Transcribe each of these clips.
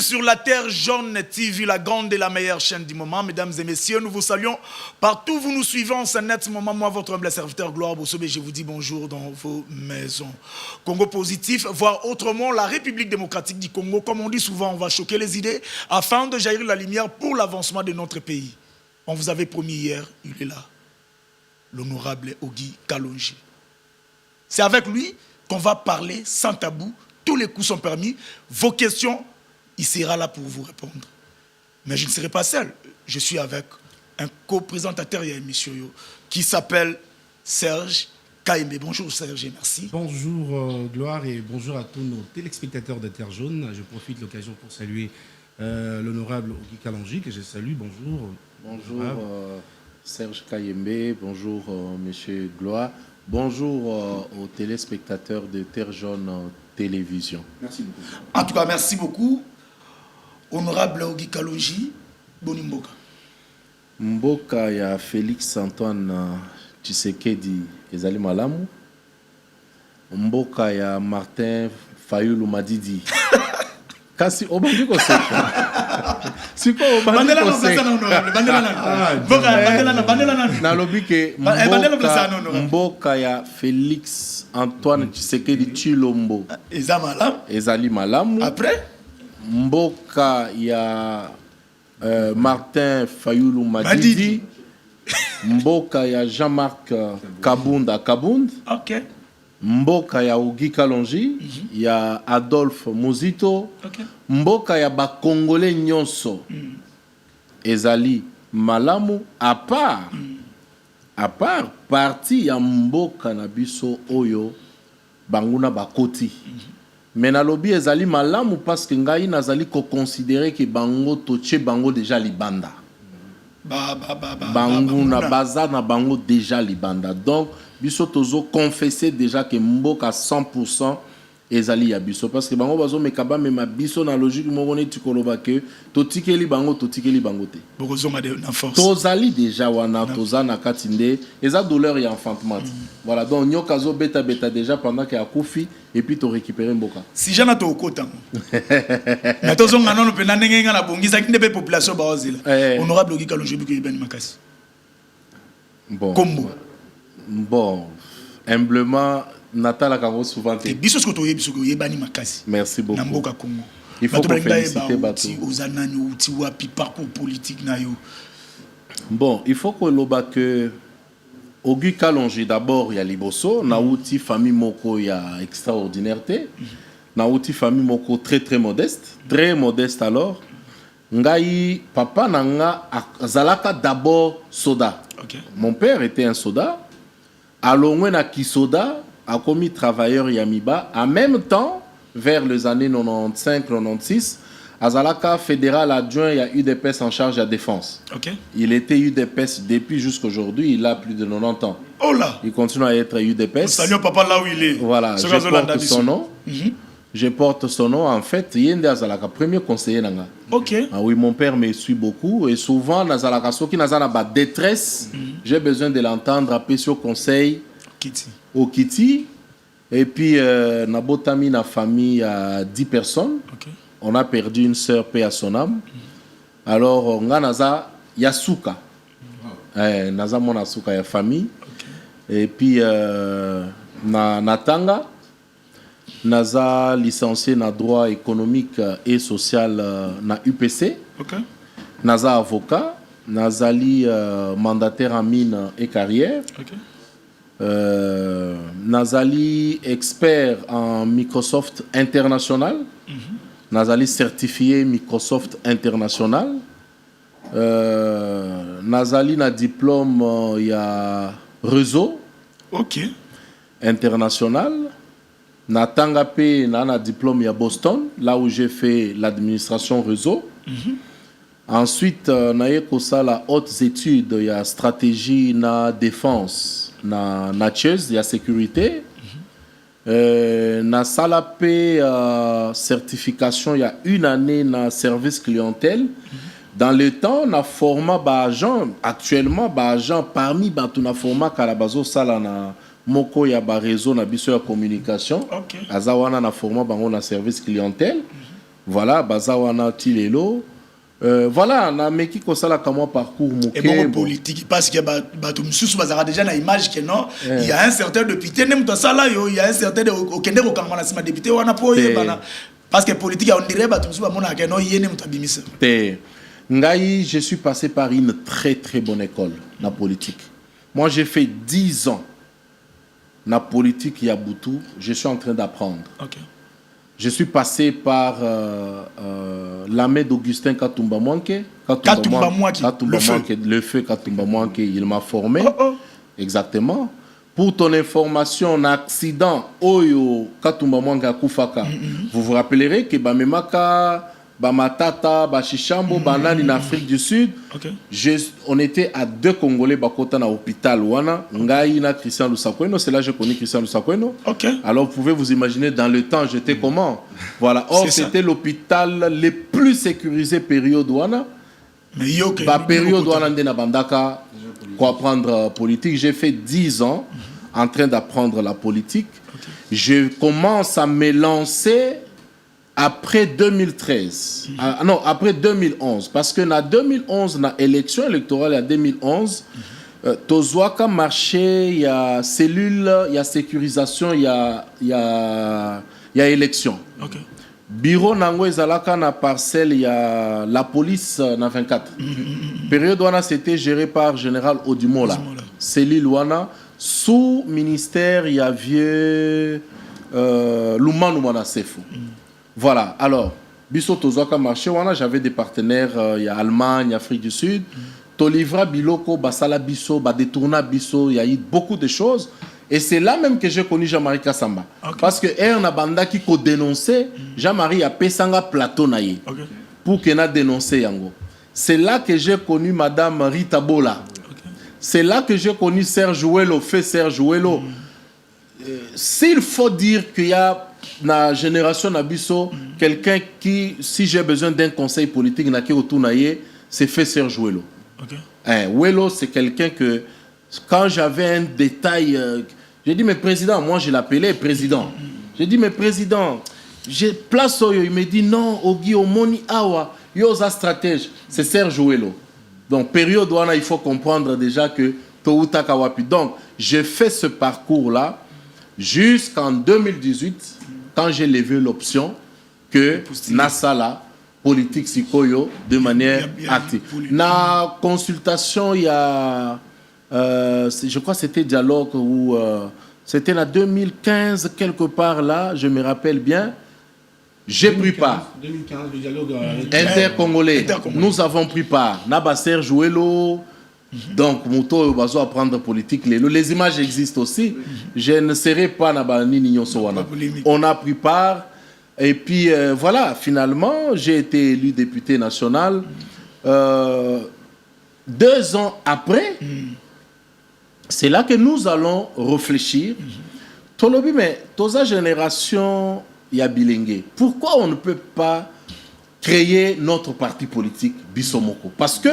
sur la Terre Jaune TV, la grande et la meilleure chaîne du moment. Mesdames et messieurs, nous vous saluons partout où vous nous suivez en ce net moment. Moi, votre humble serviteur Gloire Bossobe, je vous dis bonjour dans vos maisons. Congo positif, voire autrement, la République démocratique du Congo. Comme on dit souvent, on va choquer les idées afin de jaillir la lumière pour l'avancement de notre pays. On vous avait promis hier, il est là, l'honorable Ogi Kalonji. C'est avec lui qu'on va parler sans tabou. Tous les coups sont permis. Vos questions, il sera là pour vous répondre. Mais je ne serai pas seul. Je suis avec un co-présentateur et monsieur qui s'appelle Serge Kayembe. Bonjour Serge et merci. Bonjour Gloire et bonjour à tous nos téléspectateurs de Terre Jaune. Je profite de l'occasion pour saluer l'honorable Ogi Kalonji que je salue. Bonjour. Bonjour Serge Kayembe. Bonjour monsieur Gloire. Bonjour aux téléspectateurs de Terre Jaune Télévision. Merci beaucoup. En tout cas, merci beaucoup. Honorable Ogi Kalonji, Boni Mboka. Mboka ya Félix Antoine Tshisekedi ezali malamu. Mboka ya Martin Fayulu Madidi. Kasi obandi ko seka. Siko obandi ko seka. Na lobike mboka ya Félix Antoine Tshisekedi Tshilombo. Ezali malamu. Après mboka ya Martin Fayulu Madidi. Mboka ya Jean-Marc Kabunda Kabund. OK. Mboka ya Ogi Kalonji, ya Adolphe Muzito, mboka ya bakongole nyonso, ezali malamu, à part parti ya mboka na biso oyo, banguna bakoti. Mais na lobi ezali malamu parce que ngai nazali ko considérer que bango toche bango déjà libanda. Banguna baza na bango déjà libanda. Donc, biso tozo confesser déjà que mboka 100% ezali ya biso parce que bango bazo mekaba mema biso na logique moko ne tikoloba que totikeli bango te. Tozali déjà wana tozana katinde eza douleur ya enfantement. Voilà donc nyoka zo beta déjà pendant que akufi et puis to récupérer mboka. Si jana to okota. Na tozo ngana no pena ndenge ngana bongisa kinde be population ba ozela. Honorable Ogi Kalonji bi ko makasi. Bon. Kombo. Bon, humblement, Natala Kavo souvent. Merci beaucoup. Il faut féliciter Bato. Bon, il faut que l'oba que Ogi Kalonji d'abord il y a Liboso, na outi famille moko il y a extraordinaire, na outi famille moko très modeste alors. Ngai papa nanga zalaka d'abord soda. Okay. Mon père était un soda. Alongwe na kisoda a commis travailleur Yamiba. En même temps, vers les années 95-96, Azalaka fédéral adjoint, il y a UDPS en charge de la défense. Okay. Il était UDPS depuis jusqu'aujourd'hui, il a plus de 90 ans. Oh là. Il continue à être UDPS. Salut papa là où il est. Voilà, je porte son nom. Je porte son nom. En fait, Yende Azalaka, premier conseiller nanga. Ok. Ah oui, mon père me suit beaucoup et souvent Nazalaka Soki Nazana ba détresse, j'ai besoin de l'entendre appeler sur conseil au Kiti. Et puis Nabotami na famille à 10 personnes. Okay. On a perdu une sœur paix à son âme. Alors on a Naza Yasuka. Naza mon Asuka ya famille. Okay. Et puis Natanga Naza licencié na droit économique et social na UPC. Okay. Naza avocat. Nazali mandataire en mine et carrière. Okay. Nazali expert en Microsoft International. Nazali certifié Microsoft International. Nazali na diplôme il y a réseau. Ok. International. Natanga P na diplôme à Boston, là où j'ai fait l'administration réseau. Ensuite, naye kosa la hautes études, il y a stratégie na défense, na il y a sécurité. Na salapé certification, il y a une année na service clientèle. Dans le temps, na format agent actuellement agent parmi batuna format kalabazo sala na moko ya ba réseau na biso ya communication. Okay. Azawana na format bango na service clientèle. Voilà, bazawana tilelo. Voilà, na meki kosala kama parcours moké. Et bon politique parce que bato misusu bazara déjà na image que non, il y a un certain député nem to sala yo, il y a un certain au kende ko kangana sima député wana po yebana parce que politique on dirait bato misusu ba mona que non yene muta bimisa. Ngai, je suis passé par une très très bonne école na politique. Moi, j'ai fait 10 ans na politique Yabutu, je suis en train d'apprendre. OK. Je suis passé par l'armée d'Augustin Katumba Mwanke. Le feu Katumba Mwanke, il m'a formé. Exactement. Pour ton information, un accident, Oyo Katumba Mwanke à Koufaka. Vous vous rappellerez que Bamemaka, Bamatata, Bachishambo, Banani en Afrique du Sud. On était à 2 Congolais Bakota na hôpital Wana, Ngai na Christian Lusakweno, c'est là que je connais Christian Lusakweno. Alors vous pouvez vous imaginer dans le temps j'étais comment. Voilà, or c'était l'hôpital le plus sécurisé période Wana. Période Wana ndena bandaka pour apprendre politique, j'ai fait 10 ans en train d'apprendre la politique. Je commence à me lancer après 2013, non, après 2011, parce que dans 2011, dans l'élection électorale en 2011, Tozwaka marché, il y a cellule, il y a sécurisation, il y a élection. Bureau Nango Ezalaka na parcelle, il y a la police na 24. Période Wana, c'était géré par général Odimola. Cellule Wana, sous ministère, il y avait Lumanu Manasefo. Voilà, alors, biso tozoka marché, j'avais des partenaires, il y a Allemagne, Afrique du Sud, Tolivra Biloko, Basala Biso, Badetourna Biso, il y a eu beaucoup de choses. Et c'est là même que j'ai connu Jean-Marie Kassamba. Parce que Erna Banda qui a dénoncé, Jean-Marie a Pesanga Plateau Naye. Pour qu'il a dénoncé Yango. C'est là que j'ai connu Madame Rita Bola. C'est là que j'ai connu Serge Ouello, fait Serge Ouello. S'il faut dire qu'il y a dans la génération Nabiso, quelqu'un qui, si j'ai besoin d'un conseil politique, c'est fait Serge Ouello. Ouello, c'est quelqu'un que, quand j'avais un détail, j'ai dit, mais président, moi je l'appelais président. J'ai dit, mais président, j'ai place, il me dit, non, Ogi, Omoni Awa, Yosa stratège, c'est Serge Ouello. Donc, période où il faut comprendre déjà que Touta Kawapi. Donc, j'ai fait ce parcours-là jusqu'en 2018. Quand j'ai levé l'option que Nasala, politique Sikoyo, de manière active. Na consultation, il y a, je crois que c'était dialogue où, c'était en 2015, quelque part là, je me rappelle bien, j'ai pris part. 2015, le dialogue Inter-Congolais, nous avons pris part. Nabaser Jouelo. Donc, Mouto Bazo apprendre politique. Les images existent aussi. Je ne serai pas Nabani Nignon Sowana. On a pris part. Et puis, voilà, finalement, j'ai été élu député national. 2 ans après, c'est là que nous allons réfléchir. Tolobi, mais toute génération, il y a bilingue. Pourquoi on ne peut pas créer notre parti politique Bissomoko? Parce que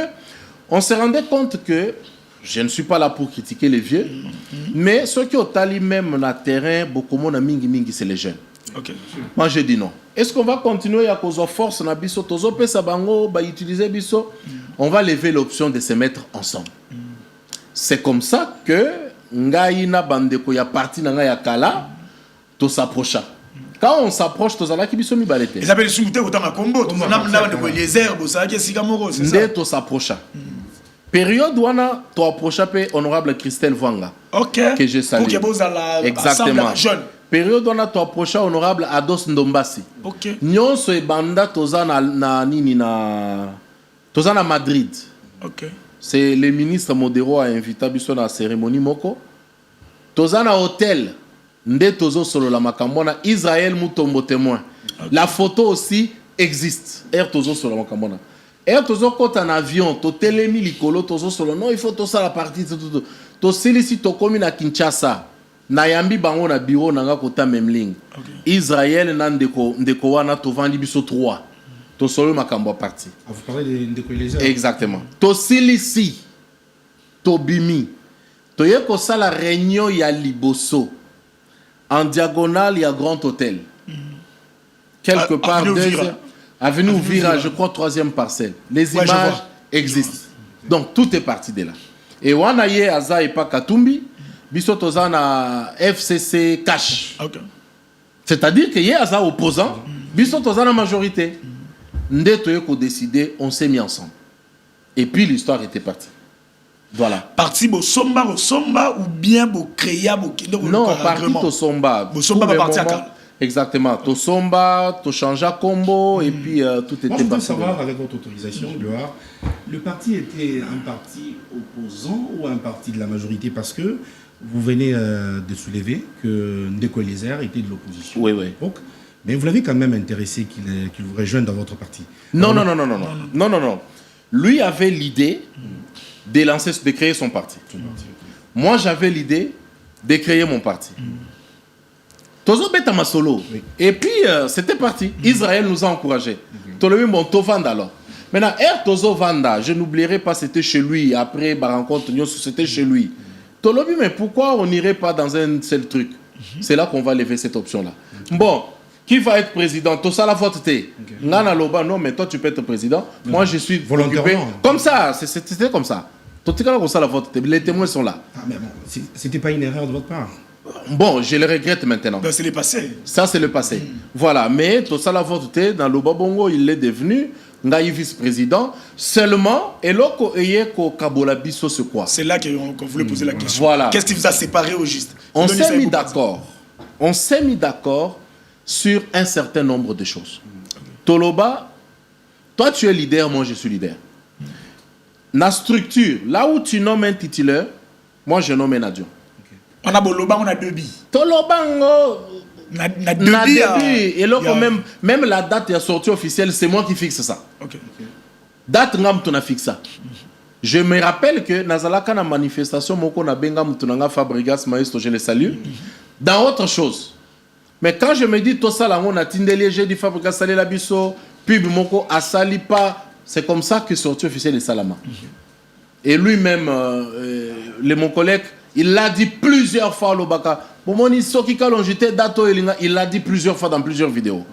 on se rendait compte que, je ne suis pas là pour critiquer les vieux, mais ceux qui ont tali même dans le terrain, beaucoup de mingi, c'est les jeunes. Moi, je dis non. Est-ce qu'on va continuer à cause de force na biso, tozo pesa bango, ba utiliser biso? On va lever l'option de se mettre ensemble. C'est comme ça que ngai na bandeko ya parti na ngai ya kala, to s'approcha. Quand on s'approche, tous allons qui biso mi balete. Ils appellent souté autant à combo, tous na bandeko les herbes, ça qui est sigamoro, c'est ça. To s'approcha. Période où on a approché honorable Christelle Vanga. Que je salue. Pour que vous allez exactement. Jeune. Période où on a approché honorable Ados Ndombasi. Nyon so e banda toza na nini na toza na Madrid. C'est le ministre Modero a invité biso na cérémonie moko. Toza na hôtel nde tozo solo la makambona Israël Mutombo témoin. La photo aussi existe. Tozo solo la makambona. Et tozo kota en avion, to telemi likolo, tozo solo. Non, il faut to ça la partie. To silisi to komi na Kinshasa. Na yambi bango na bureau na nga kota memling. Israël na ndeko wana to vandi biso 3. To solo makambo parti. Vous parlez de ndeko Eliezer. Exactement. To silisi to bimi. To yeko ça la réunion ya liboso. En diagonale, il y a Grand Hôtel. Quelque part, Avenue Ouvira, je crois, 3e parcelle. Les Ouais, je images vois. existent. Donc, tout est parti de là. Et Wanaye, Aza et pas Katumbi, Bissotozana FCC Cash. Ok. C'est-à-dire qu'il y a Aza opposant, Bissotozana majorité. Ndetoye qu'on décidé, on s'est mis ensemble. Et puis, l'histoire était partie. Voilà. Parti Bosomba ou bien Bokreya Bokendo. Non, parti Tosomba. Bosomba va partir à Kal. Exactement. Tosomba, Tochanja Combo, et puis tout était Moi, je voudrais parti. savoir, avec votre autorisation, Gloire, le parti était un parti opposant ou un parti de la majorité? Parce que vous venez de soulever que Ndeko Eliezer était de l'opposition. Oui, oui. Donc, mais vous l'avez quand même intéressé qu'il vous rejoigne dans votre parti. Non, non, non, non, non, non, non, non, non. Lui avait l'idée de créer son parti. Moi, j'avais l'idée de créer mon parti. Tozo Betama solo. Et puis, c'était parti. Israël nous a encouragés. Tolomi Monto Vanda alors. Maintenant, Tozo Vanda, je n'oublierai pas, c'était chez lui. Après ma rencontre, c'était chez lui. Tolomi, mais pourquoi on n'irait pas dans un seul truc? C'est là qu'on va lever cette option-là. Bon. Qui va être président? Tout ça la vote t'es. Nana Loba, non, mais toi tu peux être président. Moi je suis occupé. Comme ça, c'était comme ça. Tout le monde comme ça la vote t'es. Les témoins sont là. Ah, mais bon, c'était pas une erreur de votre part. Bon, je le regrette maintenant. C'est le passé. Ça c'est le passé. Voilà, mais tout ça la vote t'es dans Loba Bongo, il est devenu Ngaï vice-président. Seulement, et l'oko eyeko Kabola Bisso c'est quoi? C'est là qu'on voulait poser la question. Voilà. Qu'est-ce qui vous a séparé au juste? On s'est mis d'accord. On s'est mis d'accord sur un certain nombre de choses. Toloba, toi tu es leader, moi je suis leader. La structure, là où tu nommes un titulaire, moi je nomme un adjoint. On a Boloba, on a deux billes. Toloba, on a deux billes. Et là, même la date est sortie officielle, c'est moi qui fixe ça. Okay. Date, on a fixé ça. Je me rappelle que dans la manifestation, moko na benga mutunanga Fabrigas Maestro, je le salue. Dans autre chose. Mais quand je me dis tout ça, là, on a tindé j'ai dit Fabrikas Salé Labisso, pub moko asali pas, c'est comme ça que sorti officiel de Salama. Et lui-même, mon collègue, il l'a dit plusieurs fois au Baka. Il l'a dit plusieurs fois dans plusieurs vidéos.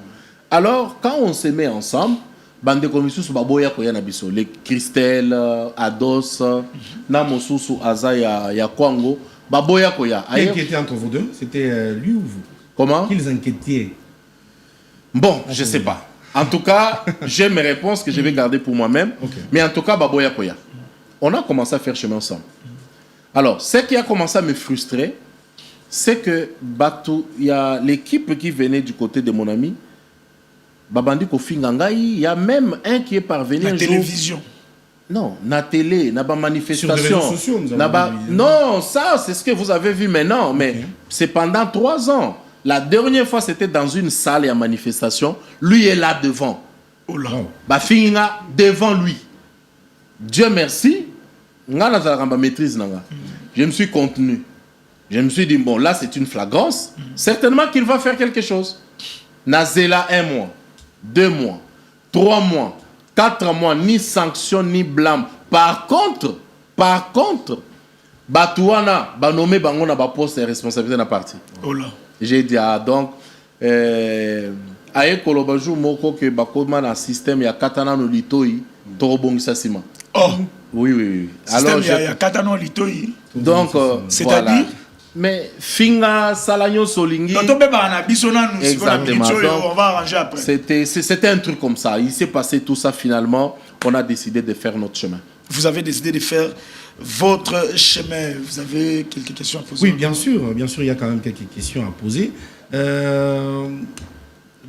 Alors, quand on se met ensemble, bande commission sur Baboya Koyana Bisso, les Christelle, Ados, Namosusu, Azaya, Yakwango, Baboya Koya. Qui était entre vous deux? C'était lui ou vous? Comment? Qu'ils inquiétaient? Bon, je ne sais pas. En tout cas, j'ai mes réponses que je vais garder pour moi-même. Okay. Mais en tout cas, Baboya Koya. On a commencé à faire chemin ensemble. Alors, ce qui a commencé à me frustrer, c'est que il y a l'équipe qui venait du côté de mon ami, Babandi Kofi Ngangai, il y a même un qui est parvenu la un télévision. Jour. Non, na télé, na manifestation. Sur les réseaux sociaux, nous avons vu. Non, ça, c'est ce que vous avez vu maintenant. Mais okay. C'est pendant 3 ans. La dernière fois, c'était dans une salle et en manifestation. Lui est là devant. Oh là. Bafinga devant lui. Dieu merci. Maîtrise. Je me suis contenu. Je me suis dit, bon, là, c'est une flagrance. Certainement qu'il va faire quelque chose. Nazela 1 mois, 2 mois, 3 mois, 4 mois, ni sanction, ni blâme. Par contre, Batouana, Banome Bangona, Baposte, responsabilité de la partie. Oh là. J'ai dit, ah, donc, aye kolobajou moko que bakoma na système ya katana no litoi torobongisa sima. Oh. Oui. Alors, il y a katana no litoi. Donc, c'est-à-dire voilà. Mais finga salanyo solingi. Exactement. Donc, on va arranger après. C'était un truc comme ça. Il s'est passé tout ça finalement. On a décidé de faire notre chemin. Vous avez décidé de faire votre chemin. Vous avez quelques questions à poser? Oui, bien sûr, il y a quand même quelques questions à poser.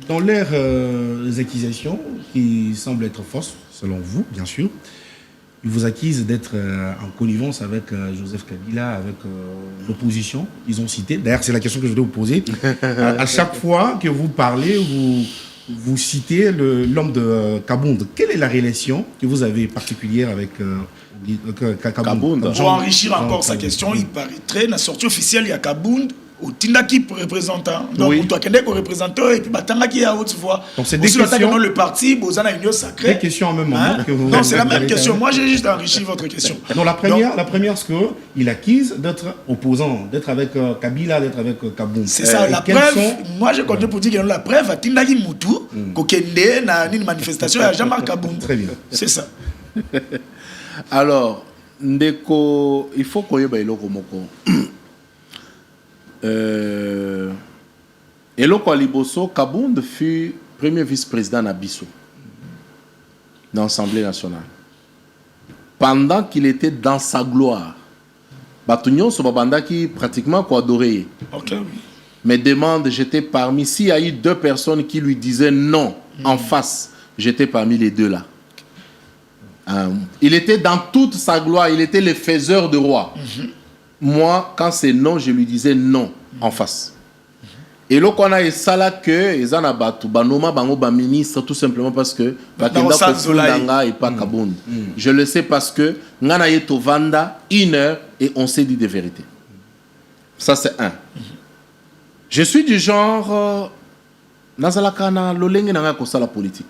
Dans leurs accusations, qui semblent être fausses, selon vous, bien sûr, ils vous accusent d'être en connivence avec Joseph Kabila, avec l'opposition, ils ont cité. D'ailleurs, c'est la question que je voulais vous poser. À chaque fois que vous parlez, vous citez l'homme de Kabound. Quelle est la relation que vous avez particulière avec Kabound? Pour enrichir encore sa question, il paraîtrait, dans la sortie officielle, il y a Kabound, au Tindaki représentant. Donc, Oui. toi, Kende, représentant, et puis, Tangaki à haute voix. Donc, c'est des Aussi, l'attaque questions- dans le parti, Bozana Union Sacrée. Des questions en même moment Hein? que vous... Non, c'est la vous même avez question. fait. Moi, j'ai juste enrichi votre question. Non, la Donc, première, c'est qu'il acquise d'être opposant, d'être avec Kabila, d'être avec Kaboum. c'est ça, Et la quels preuve. sont- Moi, je continue pour dire que la preuve, à Tindaki Moutou, Kokende, na une manifestation, à Jean-Marc Kaboum. Très bien. C'est ça. Alors, ndeko, il faut qu'on y ait eloko moko. Eloko Aliboso, Kabound fut premier vice-président à Bissau, dans l'Assemblée nationale. Pendant qu'il était dans sa gloire, Batunion Sobabanda qui pratiquement quoi adoré. Ok, oui. Mes demandes, j'étais parmi. S'il y a eu 2 personnes qui lui disaient non en face, j'étais parmi les 2 là. Il était dans toute sa gloire, il était le faiseur de roi. Moi, quand c'est non, je lui disais non en face. Et là, on a ça que ils en battu, banoma bango ba ministre tout simplement parce que bakenda kofundanga et pas Kabound. Je le sais parce que ngana yeto vanda 1 heure et on s'est dit des vérités. Ça c'est un. Je suis du genre nazalakana lolenge nanga ko la politique.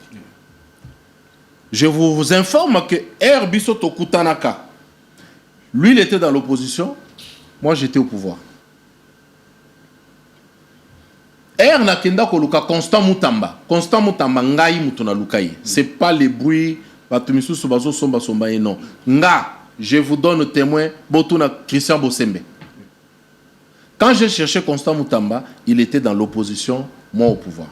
Je vous informe que Herbiso Tokutanaka, lui, il était dans l'opposition, moi, j'étais au pouvoir. Nakenda Koluka, Constant Mutamba, Ngai Mutuna Lukai. Ce n'est pas les bruits, Batumisu Subazo Somba Somba et non. Nga, je vous donne le témoin, Botuna Christian Bosembe. Quand j'ai cherché Constant Mutamba, il était dans l'opposition, moi au pouvoir.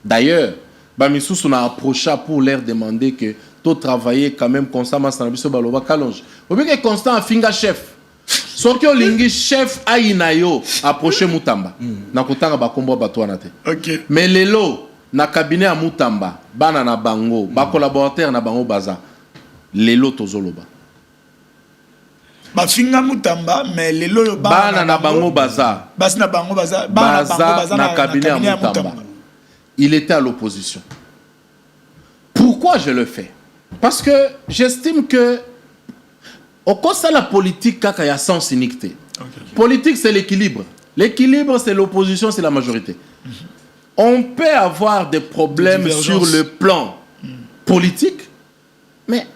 D'ailleurs, Bamissous on a approché pour leur demander que tu travailler quand même constamment dans le baloba kalonge. Vous voyez que Constant a finga chef. Sauf que lingi chef ainayo approché Mutamba. Na kotanga ba kombo bato anate. Ok. Mais lelo na cabinet à Mutamba, bana na bango, ba collaborateur na bango baza. Lelo tozoloba. Ba finga Mutamba, mais les loyo Bana na bango baza. Bas na bango baza. Baza na cabinet à Mutamba. Il était à l'opposition. Pourquoi je le fais? Parce que j'estime que au cours de la politique, il y a sens uniquité. Politique, c'est l'équilibre. L'équilibre, c'est l'opposition, c'est la majorité. On peut avoir des problèmes sur le plan politique, mais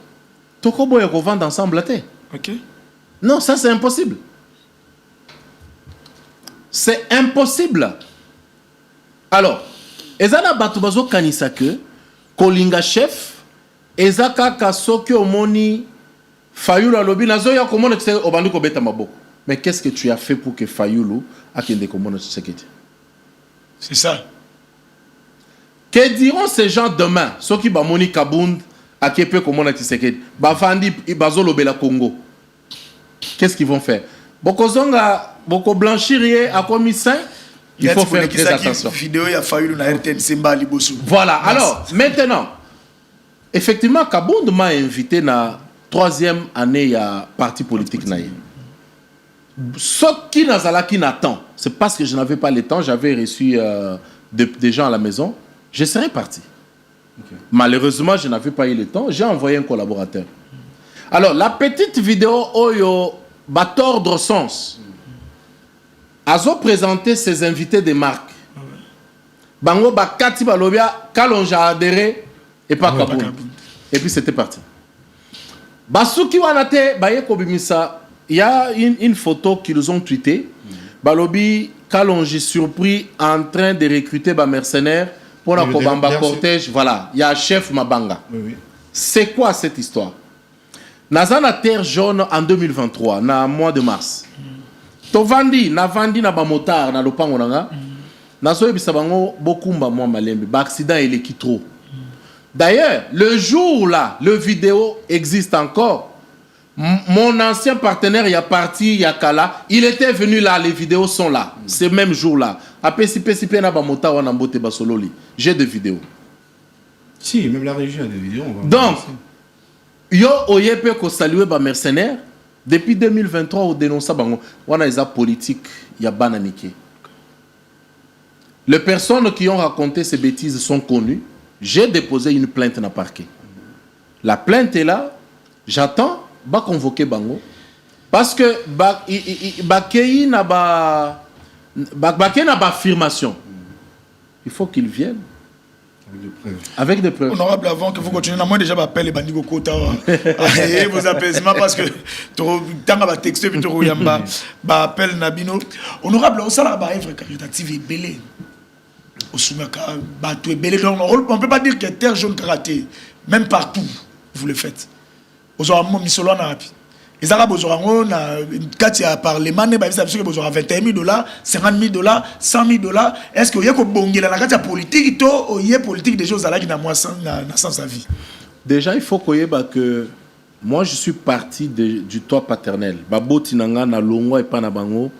Tokobo et revendre ensemble. Ok. Non, ça c'est impossible. C'est impossible. Alors, ezana batubazo kanisa que kolinga chef ezaka kasoki omoni Fayulu alobi nazoya komona tseke obandi ko beta maboko. Mais qu'est-ce que tu as fait pour que Fayulu akende komona tseke? C'est ça. Que diront ces gens demain ceux qui bamoni Kabound akepe komona tseke bafandi bazolo bela Congo? Qu'est-ce qu'ils vont faire? Bokozonga boko blanchirier a commis saint. Il faut faire très attention. Voilà. Alors, maintenant, effectivement, Kabound m'a invité na 3e année à parti politique. Ce qui n'attend, c'est parce que je n'avais pas le temps, j'avais reçu des gens à la maison, je serais parti. Okay. Malheureusement, je n'avais pas eu le temps, j'ai envoyé un collaborateur. Alors, la petite vidéo, Oyo, va tordre sens. Azo présenté ses invités de marque. Bango Bakati Balobia, Kalonja adhéré et pas Kabound. Et puis c'était parti. Basuki Wanate, Baye Kobimisa, il y a une photo qu'ils ont tweetée. Balobi, Kalonji surpris en train de recruter des mercenaires pour la Kobamba cortège. Voilà, il y a un chef Mabanga. Oui. C'est quoi cette histoire? Nazana Terre Jaune en 2023, na mois de mars. Tovandi, na vandi na ba motard na lopango nanga. Nazo ebisa bango bokumba moi malembe, ba accident il est trop. D'ailleurs, le jour là, le vidéo existe encore. Mon ancien partenaire, il a parti, Yakala, il était venu là, les vidéos sont là. Ce même jour là. J'ai des vidéos. Si, même la région a des vidéos. Donc, yo oyepe ko saluer ba mercenaires. Depuis 2023, on dénonce bango. On a des politiques, il y a bananiké. Les personnes qui ont raconté ces bêtises sont connues. J'ai déposé une plainte dans le parquet. La plainte est là. J'attends. Va convoquer bango. Parce que bakei na ba Bakena affirmation. Il faut qu'ils viennent. Avec des preuves. Honorable, avant que vous continuez, moi déjà m'appelle les bandits Kota. Vos apaisements parce que tant que texte et tout yamba appelle Nabino. Honorable, on sala ba œuvre caritative et belé. Au soumaka bateau et belé. On peut pas dire que terre jaune karaté, même partout vous le faites. Aux aura misolo na rapi. Les Arabes aux aura quand il y a parlement ne ba bisa que aux aura $21,000, $50,000, $100,000. Est-ce que y a ko bongela na kati ya politique to y a politique des choses à la qui na moi sans sa vie. Déjà il faut que moi je suis parti du toit paternel. Baboti nanga na longwa et pa na bango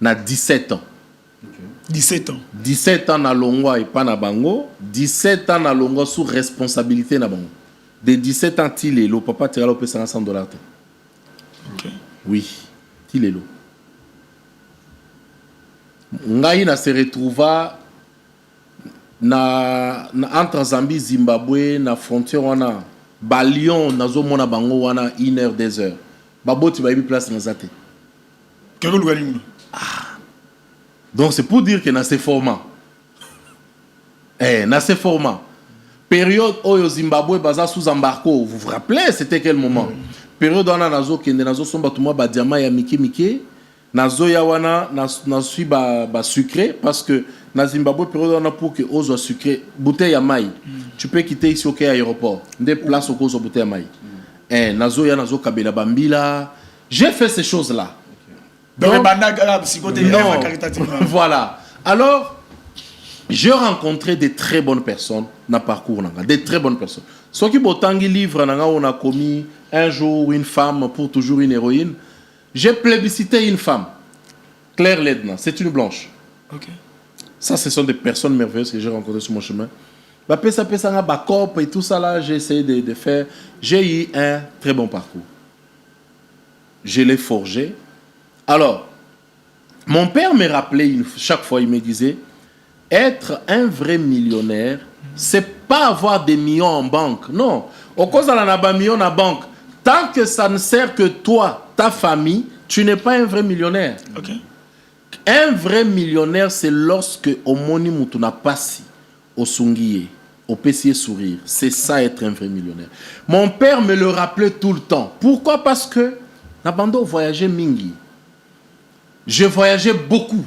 na 17 ans. 17 ans. 17 ans na longwa et pas na bango, 17 ans na longwa sous responsabilité na bango. De 17 ans le papa tira l'opé $100. Okay. Oui, Tilelo. Ngai na se retrouva entre Zambie, Zimbabwe, na frontière wana, Balion, nazo mona bango wana 1 heure, 2 heures. Baboti ba yebi place na zate. Donc c'est pour dire que na se format. Na se format. Période au Zimbabwe baza sous embargo, vous vous rappelez c'était quel moment? Période wana nazo kende nazo somba tout moi ba diamant ya miki nazo ya wana na suis ba sucré parce que na Zimbabwe période wana pour que ozo sucré bouteille ya mai tu peux quitter ici au aéroport des places au cause bouteille ya mai nazo ya nazo kabela bambila j'ai fait ces choses là donc voilà alors j'ai rencontré des très bonnes personnes dans le parcours des très bonnes personnes ceux qui botangi livre on a commis un jour une femme pour toujours une héroïne. J'ai plébiscité une femme. Claire Ledna, c'est une blanche. Okay. Ça, ce sont des personnes merveilleuses que j'ai rencontrées sur mon chemin. Et tout ça là, j'ai essayé de faire. J'ai eu un très bon parcours. Je l'ai forgé. Alors, mon père me rappelait chaque fois, il me disait, être un vrai millionnaire, c'est pas avoir des millions en banque. Non. Au cause de la millions en banque, tant que ça ne sert que toi, ta famille, tu n'es pas un vrai millionnaire. Okay. Un vrai millionnaire, c'est lorsque au moni mutuna passi, au sungiye, au pessier sourire. C'est ça être un vrai millionnaire. Mon père me le rappelait tout le temps. Pourquoi? Parce que Nabando voyageait mingi. Je voyageais beaucoup.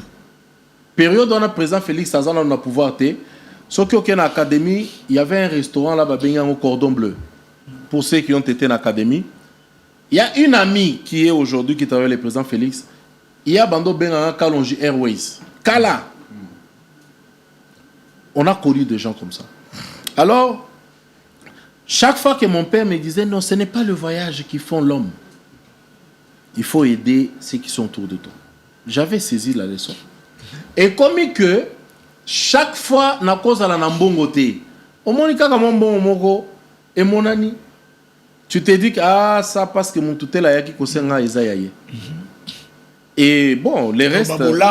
Période où on a président Félix Azan, on a pouvoir te. Sauf qu'aucune académie, il y avait un restaurant là-bas, au cordon bleu. Pour ceux qui ont été en académie, il y a une amie qui est aujourd'hui, qui travaille avec le président Félix. Il y a Bando Benanga Kalonji Airways. Kala. On a connu des gens comme ça. Alors, chaque fois que mon père me disait, non, ce n'est pas le voyage qui font l'homme. Il faut aider ceux qui sont autour de toi. J'avais saisi la leçon. Et comme que, chaque fois, na cause à la nambongote, au moins, et mon ami, tu te dis que ah, ça parce que mon toutel a yaki kosenga ezayaye. Et bon, les restes. Vous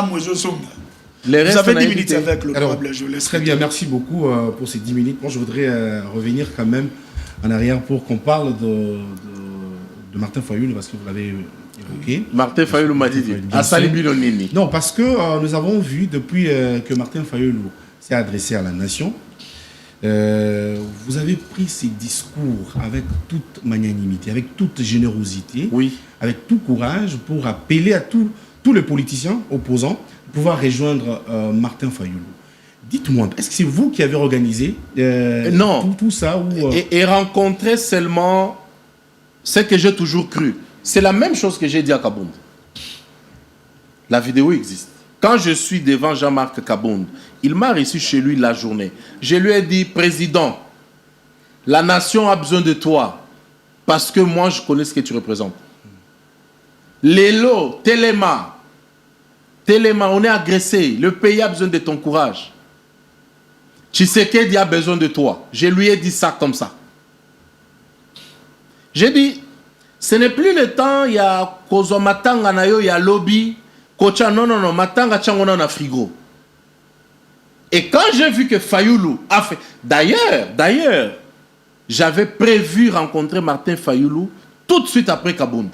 avez 10 minutes avec le problème. Très bien, merci beaucoup pour ces 10 minutes. Moi, je voudrais revenir quand même en arrière pour qu'on parle de Martin Fayoulou, parce que vous l'avez évoqué. Martin Fayoulou m'a dit. Non, parce que nous avons vu depuis que Martin Fayoulou s'est adressé à la nation. Vous avez pris ces discours avec toute magnanimité, avec toute générosité, oui, avec tout courage pour appeler à tous les politiciens opposants de pouvoir rejoindre Martin Fayoulou. Dites-moi, est-ce que c'est vous qui avez organisé non. tout ça ou, et rencontrer seulement ce que j'ai toujours cru. C'est la même chose que j'ai dit à Kabound. La vidéo existe. Quand je suis devant Jean-Marc Kabound, il m'a reçu chez lui la journée. Je lui ai dit, président, la nation a besoin de toi parce que moi, je connais ce que tu représentes. Lélo, Téléma, on est agressé. Le pays a besoin de ton courage. Tshisekedi a besoin de toi. Je lui ai dit ça comme ça. J'ai dit, ce n'est plus le temps, il y a Kozo Matanga Nayo, il y a lobby. Kocha, non, Matanga Tchangona na frigo. Et quand j'ai vu que Fayoulou a fait... D'ailleurs, j'avais prévu rencontrer Martin Fayoulou tout de suite après Kabound.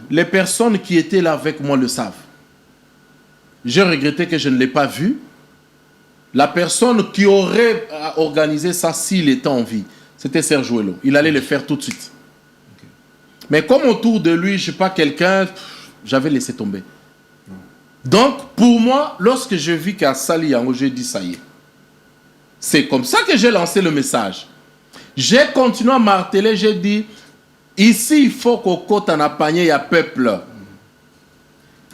Les personnes qui étaient là avec moi le savent. j'ai regretté que je ne l'ai pas vu. La personne qui aurait organisé ça s'il était en vie, c'était Serge Ouello. Il allait le faire tout de suite. Mais comme autour de lui, je ne sais pas, quelqu'un, j'avais laissé tomber. Donc, pour moi, lorsque je vis qu'à Sali Yango, j'ai dit ça y est. C'est comme ça que j'ai lancé le message. J'ai continué à marteler, j'ai dit, ici, il faut qu'au côté en panier, il y a peuple.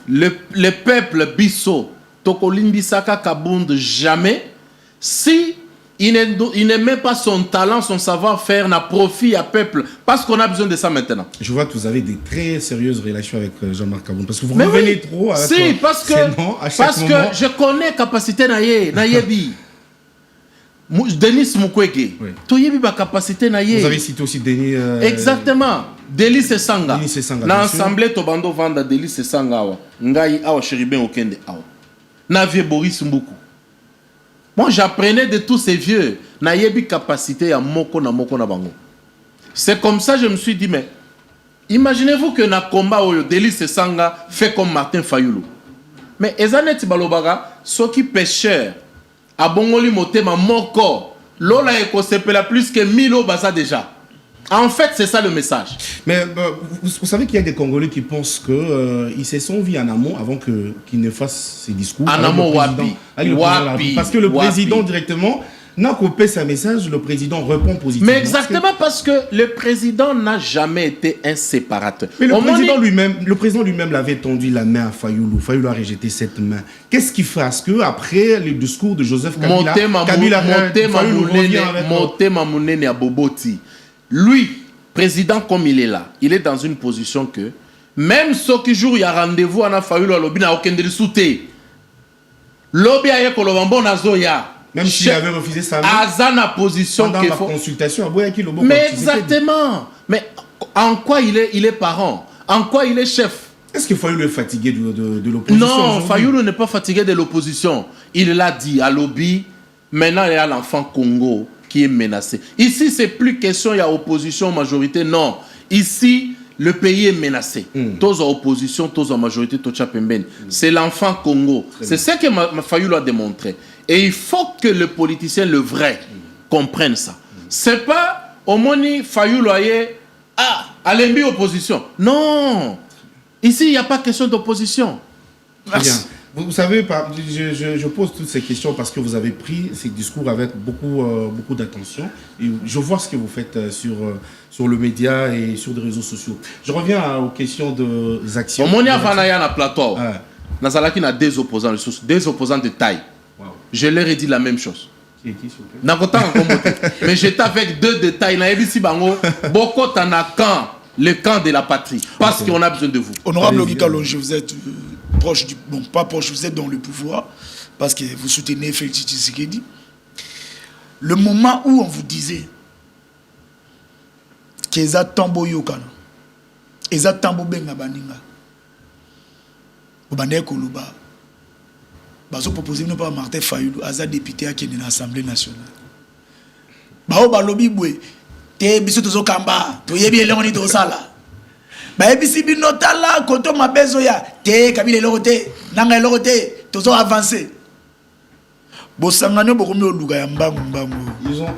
Le peuple Bisso, Tokolimbisaka Kabund, jamais, si il ne met pas son talent, son savoir-faire, n'a profit à peuple, parce qu'on a besoin de ça maintenant. Je vois que vous avez des très sérieuses relations avec Jean-Marc Kabound, parce que vous revenez trop avec si, parce que je connais capacité Nayebi. Denis Mukwege. Toyebi ba capacité Naye. Vous avez cité aussi Denis. Exactement. Denis Sanga. Denis Sanga. Na assemblée Tobando Vanda Denis Sanga awa. Ngai awa Chéribin Okende awa. Na vieux Boris Mboukou. Moi, j'apprenais de tous ces vieux. Nayebi capacité à moko na bango. C'est comme ça que je me suis dit, mais imaginez-vous que na combat oyo Delis Sanga fait comme Martin Fayoulou. Mais Ezanet Balobaga, ceux qui pêcheurs, à Bongoli Motema moko, Lola Eko sepela plus que 1000 baza déjà. En fait, c'est ça le message. Mais vous savez qu'il y a des Congolais qui pensent qu'ils se sont vus en amont avant qu'ils ne fassent ces discours. En amont, wapi. Parce que le président directement n'a coupé sa message, le président répond positivement. Mais exactement parce que le président n'a jamais été un séparateur. Mais le président lui-même l'avait tendu la main à Fayoulou. Fayoulou a rejeté cette main. Qu'est-ce qui fait? Parce qu'après le discours de Joseph Kabila, Motema Mounene à Boboti. Lui, président comme il est là, il est dans une position que même ceux qui jouent, il y a rendez-vous à Fayoulou à Lobby, n'a aucun de souté. Lobby a Kolobambo Nazoya. Même s'il avait refusé sa main. Azana position pendant la consultation. Mais exactement. Mais en quoi il est parent? En quoi il est chef? Est-ce que Fayoulou est fatigué de l'opposition? Non, Fayoulou n'est pas fatigué de l'opposition. Il l'a dit à Lobby. Maintenant, il y a l'enfant Congo qui est menacé. Ici, c'est plus question, il y a opposition, majorité. Non. Ici, le pays est menacé. Tous en opposition, tous en majorité, tous en pembeni. C'est l'enfant Congo. C'est ce que Fayoulou a démontré. Et il faut que le politicien, le vrai, comprenne ça. C'est pas au moni Fayoulou Alembi opposition. Non. Ici, il n'y a pas question d'opposition. Bien. Vous savez, je pose toutes ces questions parce que vous avez pris ces discours avec beaucoup d'attention. Et je vois ce que vous faites sur le média et sur les réseaux sociaux. Je reviens aux questions des actions. Au Monia Vanaya na plateau. Nazalaki na deux opposants de taille. Wow. Je leur ai dit la même chose. Qui s'il vous plaît? Mais j'étais avec deux de taille. Beaucoup le camp de la patrie. Parce qu'on a besoin de vous. Honorable Ogikalonge, vous êtes proche du... Bon, pas proche, vous êtes dans le pouvoir. Parce que vous soutenez Félix Tshisekedi. Le moment où on vous disait qu'Eza Tambo Yokana, Eza Tambo Benga Baninga, Obane Koluba, Bazo proposé nous par Martin Fayoulou, Aza député à qui est dans l'Assemblée nationale. Bao Balobi Boué, te biso tozo kamba, to yebi eloni to sala. Ba ebisi binota la koto mabezo ya, te kabile lorote, nanga lorote, tozo avancer. Bosangano bokomi oluga ya mbangu mbangu.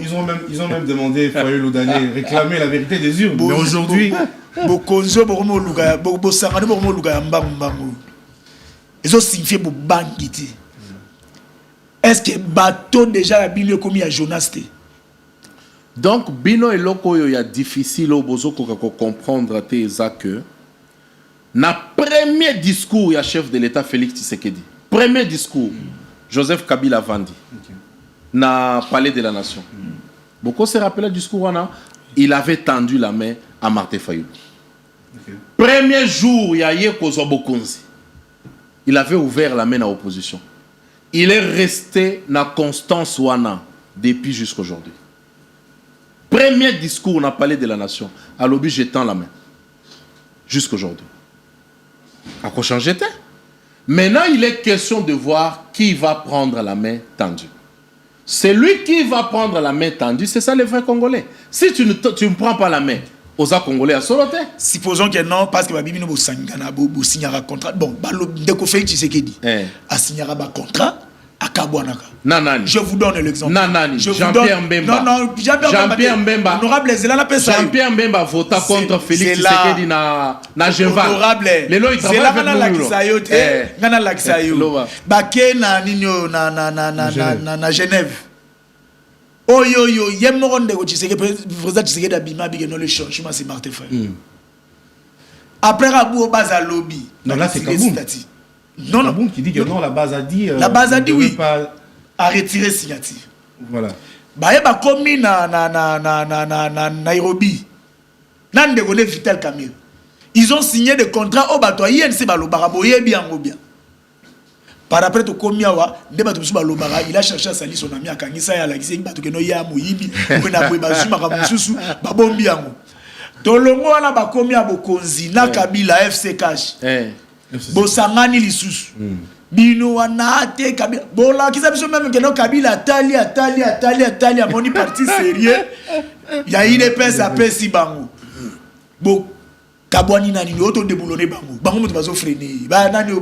Ils ont même demandé Fayoulou d'aller réclamer la vérité des urnes. Mais aujourd'hui, bokonzo bokomi oluga, bosangano bokomi oluga ya mbangu mbangu. Ils ont signifié pour Bangiti. Est-ce que bateau déjà a bien commis à Jonas? Donc, Bino et Loko, il y a difficile au bozo pour comprendre que na premier discours, il y a chef de l'État Félix Tshisekedi. Premier discours, Joseph Kabila Vandi, na Palais de la Nation. Beaucoup se rappellent le discours, il avait tendu la main à Martin Fayoulou. Premier jour, il y a Yekozo Bokonzi. Il avait ouvert la main à l'opposition. Il est resté dans constance wana depuis jusqu'à aujourd'hui. Premier discours, on a parlé de la nation. À l'objet, j'étends la main. Jusqu'à aujourd'hui. À quoi changer? Maintenant, il est question de voir qui va prendre la main tendue. Celui qui va prendre la main tendue, c'est ça les vrais Congolais. Si tu ne prends pas la main, Oza Congolais à Solote. Supposons que non, parce que Babibi nous signera un contrat. Bon, dès qu'on fait Tshisekedi, a signera un contrat à Kabouanaka. Nanani. Je vous donne l'exemple. Nanani. Jean-Pierre Mbemba. Non, Jean-Pierre Mbemba. Honorable Zela Jean-Pierre Mbemba vota contre Félix Tshisekedi na Genval. Honorable. Lelo il travaille avec nous. Ngana Laksayo. Baké na Nino na Genève. Oh yo yo, yem no ronde ko Tshisekedi président Tshisekedi abima bige no le changement c'est Martin Fayulu. Après Rabou au base lobby. Non là c'est Kaboum. Non non, qui dit que non la base a dit la base a dit oui. Pas... à retirer signature. Voilà. Bah yeba komi na Nairobi. Nande connaît Vital Kamil. Ils ont signé des contrats au bateau INC balo baraboye bien ou bien. Par après to komiawa ndeba to suba lobara il a cherché à salir son ami à Kangisa ya la gisi bato ke no ya moyibi ko na boye bazuma ka mususu babombi yango to longo wana ba komia bokonzi na Kabila FC Cash bosangani lisusu bino wana te Kabila bola kisa biso même que no Kabila atali amoni parti sérieux ya ile pesa pesi bango bo Kabwani nani auto déboulonné bango moto bazo freiner ba nani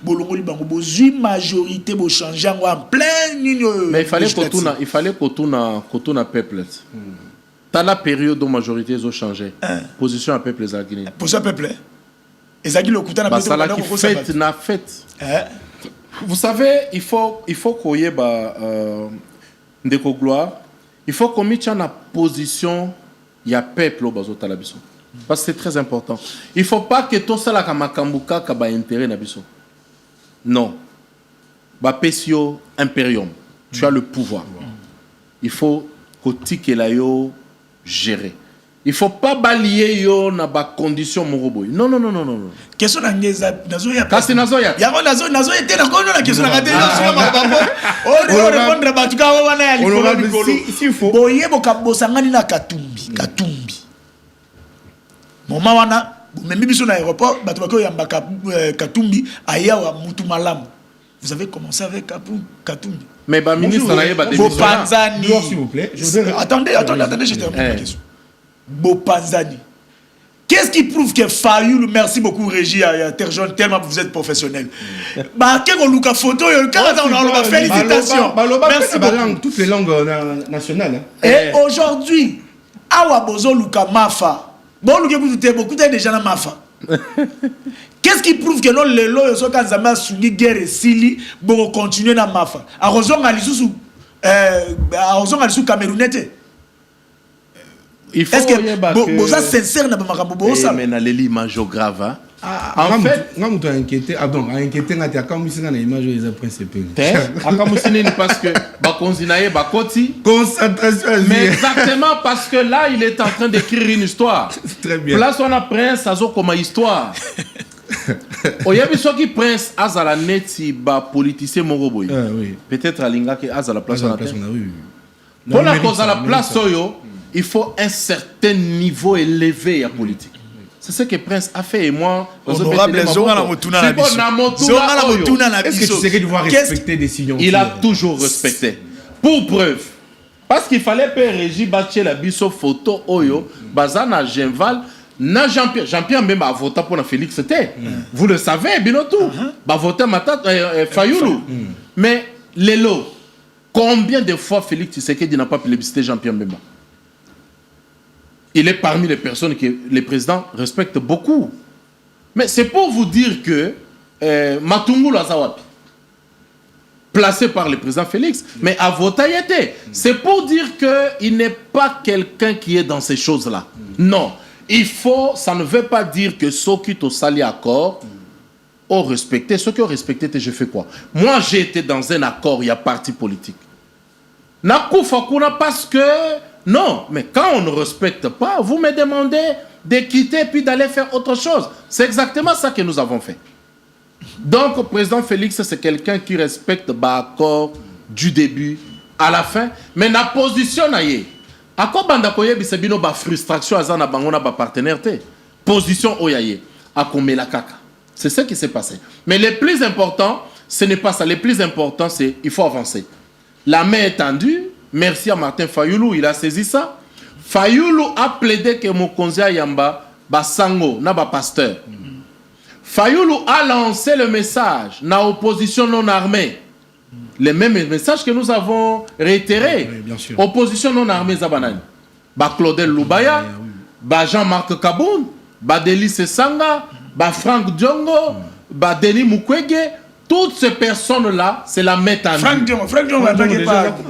bolongoli bango bozui majorité bo changer en plein mais il fallait kotuna peuple dans la période où majorité ont changé position à peuple les Guinée position peuple ezaki lokuta na peuple na fête vous savez il faut koyeba ndeko gloire il faut qu'on mette en position ya peuple au bazo talabiso. Parce que c'est très important. Il ne faut pas que tout ça, comme Makambuka, kaba intérêt nabiso. Non. Bapesio imperium. Tu as le pouvoir. Il faut que tu gérer. Il ne faut pas balayer yo na ba condition moroboy. Non. Question d'angeza nazoya. Kasi nazoya. Yako nazoya était na kono na question na kate nazoya mabambo. On répondre batuka wana ya likolo. Si il faut. Boye bosangani na Katumbi. Moment wana même biso na aéroport bato bako yamba Katumbi ayawa mutu malamu. Vous avez commencé avec Katumbi. Mais ba ministre na yeba démission. Bopanzani. S'il vous plaît. Attendez, je termine ma question. Bopanzani. Qu'est-ce qui prouve que Fayulu, merci beaucoup Régie à Terjon, tellement vous êtes professionnel. Bah qu'est-ce qu'on a photo, on a félicitations. Merci beaucoup. Toutes les langues nationales. Et aujourd'hui, awa bozo luka mafa. Bon, beaucoup de gens dans Mafa. Qu'est-ce qui prouve que non, les lois sont quand Zama souligné guerre et Sili, bon, continuer dans Mafa. Arrosons à l'issue Camerounais. Il faut est-ce que vous êtes sincère dans Makambo ça? Mais dans l'image grave. En fait, on a inquiété. Ah donc, inquiété, on a dit qu'on a image des principaux. Parce que Bakonzinaye Bakoti. Concentration. Mais exactement parce que là, il est en train d'écrire une histoire. Très bien. Place on a prince azo comme histoire. Oyebi soki prince azala neti ba politicien moroboy. Oui. Peut-être alinga ke azala place on a. Oui. Pour la cause à la place oyo, il faut un certain niveau élevé à politique. C'est ce que Prince a fait et moi. Honorable, est-ce que tu sais qu'il doit respecter des décisions? Il a toujours respecté. Pour preuve. Parce qu'il fallait faire Régie Baché la biso photo oyo, bazana Genval, na Jean-Pierre même a voté pour Félix c'était. Vous le savez, Binotou. Ba voté Matat Fayulu. Mais Lelo, combien de fois Félix Tshisekedi n'a pas plébiscité Jean-Pierre Mbemba? Il est parmi les personnes que les présidents respectent beaucoup. Mais c'est pour vous dire que Matungu Lazawapi, placé par le président Félix, mais à Votaïete, c'est pour dire qu'il n'est pas quelqu'un qui est dans ces choses-là. Non. Ça ne veut pas dire que ceux qui ont sali accord ont respecté. Ceux qui ont respecté, je fais quoi? Moi, j'ai été dans un accord, il y a parti politique. Parce que non, mais quand on ne respecte pas, vous me demandez de quitter puis d'aller faire autre chose. C'est exactement ça que nous avons fait. Donc, le président Félix, c'est quelqu'un qui respecte l'accord du début à la fin. Mais la position, à quoi bandakoye bisebino ba frustration azana bangona ba partenaire position oyaye à la kaka. C'est ce qui s'est passé. Mais le plus important, ce n'est pas ça. Le plus important, c'est il faut avancer. La main est tendue. Merci à Martin Fayulu, il a saisi ça. Fayulu a plaidé que Mokonzi Yamba basango na ba pasteur. Fayulu a lancé le message na opposition non armée. Le même message que nous avons réitéré. Oui, bien sûr. Opposition non armée Zabanani. Ba Claudel Loubaya, ba Jean-Marc Kaboun, ba Delice Sanga, ba Franck Diongo, ba Denis Mukwege. Toutes ces personnes-là, c'est la méthode. Franck Diongo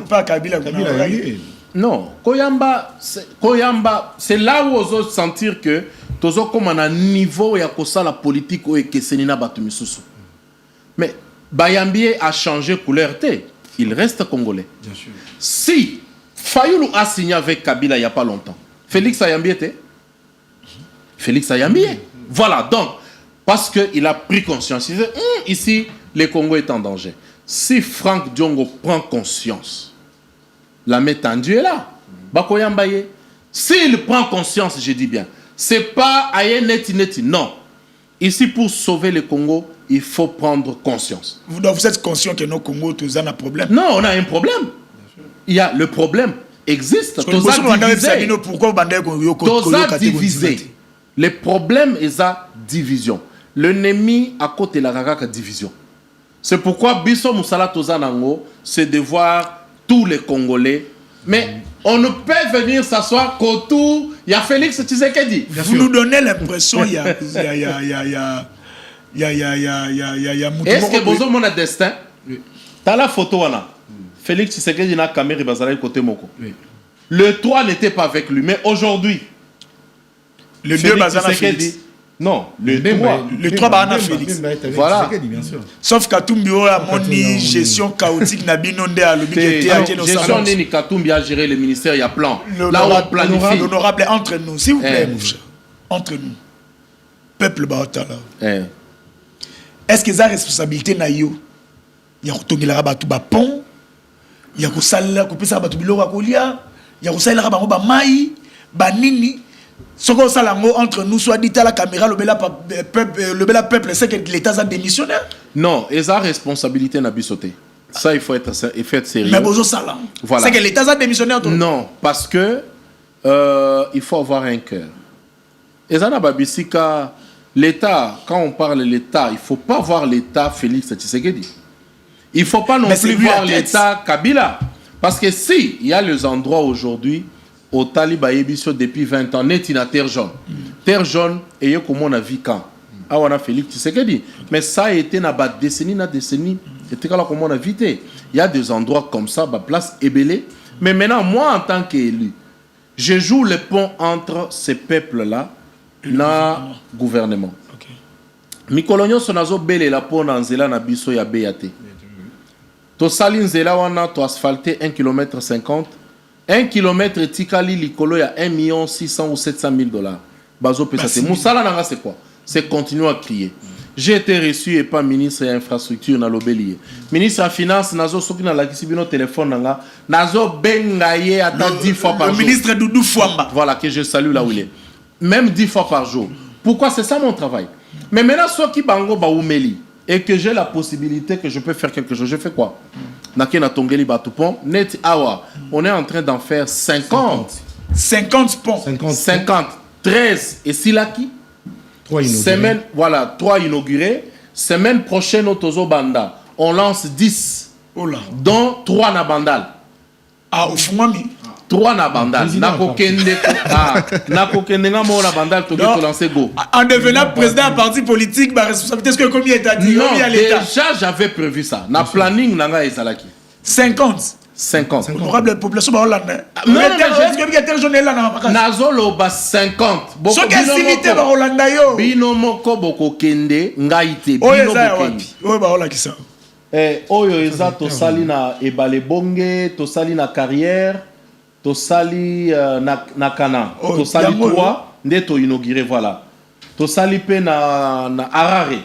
pas Kabila. Non, Koyamba, c'est là où on sentir que tozo comme un niveau ya kosa la politique ou que senina batumisusu. Mais Bayambi a changé couleur té, il reste congolais. Bien sûr. Si Fayulu a signé avec Kabila il y a pas longtemps, Félix Ayambi était Félix Ayambi. Voilà, donc parce que il a pris conscience, il dit ici le Congo est en danger. Si Franck Diongo prend conscience, la main tendue est là. Bakoyambaye. S'il prend conscience, je dis bien, c'est pas aye neti, non. Ici, pour sauver le Congo, il faut prendre conscience. Vous êtes conscient que nos Congo, tous ont un problème? Non, on a un problème. Il y a le problème existe. Pourquoi divisé. Le problème est la division. L'ennemi à côté de la division. C'est pourquoi Bisso Moussala Tozanango, c'est de voir tous les Congolais. Mais on ne peut venir s'asseoir qu'autour. Il y a Félix Tshisekedi. Vous nous donnez l'impression qu'il y a est-ce que vous avez un destin? T'as la photo là. Félix Tshisekedi n'a caméra bazara côté Moko. Le 3 n'était pas avec lui, mais aujourd'hui, le 2 bazara Félix. Non, le 3. Le 3 bazara Félix. Voilà. Sauf Katumbi a moni gestion chaotique na binonde à l'objet gestion ni Katumbi a géré le ministère, il y a plan. Là où on planifie. L'honorable entre nous, s'il vous plaît, entre nous. Peuple Baotala. Est-ce que ça responsabilité na yo? Il y a retongela ba tu ba pont. Il y a ko sala ko pesa ba tu biloko kolia. Il y a ko sala ba ba mai, ba nini. Soko salango entre nous soit dit à la caméra le bel peuple c'est que l'État a démissionné. Non, et ça responsabilité n'a bisoté. Ça il faut être sérieux. Mais bozo salang. Voilà. C'est que l'État a démissionné entre nous. Non, parce que il faut avoir un cœur. Et ça n'a pas bisika l'État, quand on parle de l'État, il ne faut pas voir l'État Félix Tshisekedi. Il ne faut pas non plus voir l'État Kabila. Parce que si, il y a les endroits aujourd'hui, au Taliba Ebiso depuis 20 ans, net in terre jaune. Terre jaune, et comme on a vu quand. Ah, on a Félix Tshisekedi. Mais ça a été na décennie, et comme on a vité. Il y a des endroits comme ça, place ébélée. Mais maintenant, moi, en tant qu'élu, je joue le pont entre ces peuples-là, na gouvernement. Mikolonyo sonazo bele la pont na nzela na biso ya BAT. To sali nzela wana to asphalté 1,50 km. 1 km tikali likolo ya 1 600 ou 700 000 $. Bazo pesate. Moussala nanga c'est quoi? C'est continuer à crier. J'ai été reçu et pas ministre de l'infrastructure na lobelier. Ministre de la finance nazo soki na lakisi bino téléphone nanga nazo bengaye ata 10 fois par jour. Le ministre Doudou Fouamba. Voilà que je salue là où il est. Même 10 fois par jour. Pourquoi? C'est ça mon travail. Mais maintenant, soit qui bango ba oumeli et que j'ai la possibilité que je peux faire quelque chose, je fais quoi? Nakena tongeli batupon net awa. On est en train d'en faire 50. 50 ponts. 50. 13 et Silaki. 3 inaugurés. Semaine, voilà, 3 inaugurés. Semaine prochaine au Tozo Banda, on lance 10. Oh là. Dont 3 na Bandal. Ah, au Fumami. 3 na Bandal. En devenant président d'un parti politique, ma responsabilité, est-ce que combien est dit? Non, déjà j'avais prévu ça. Na planning nanga ezalaki. 50. 50. Honorable population ba Hollande. Non, Nazolo ba 50. Ce qui est limité ba Hollande yo. Bino moko boko kende ngaite bino bokende. Oyo ba Hollande kisa. Oyo eza to sali na ebale bonge, to sali na carrière. Tosali na Kana, tosali 3, nde to inauguré, voilà. Tosali pe na Harare.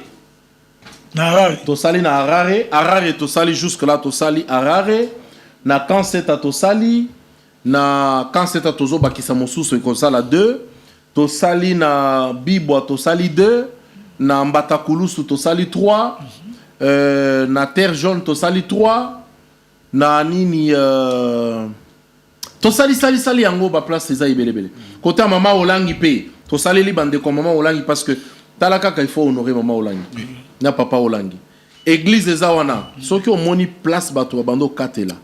Na Harare. Tosali na Harare, Harare tosali jusque là tosali Harare, na Kanseta tosali, na Kanseta tozo bakisa mosusu ekosala 2, tosali na Bibwa tosali 2, na Mbatakulusu tosali 3, na Terre Jaune tosali 3, na nini To sali yango ba place eza ibelebele. Côté maman Olangi pe, to sali li bande ko maman Olangi parce que talaka il faut honorer maman Olangi. Na papa Olangi. Église eza wana, soki o moni place bato bando katela.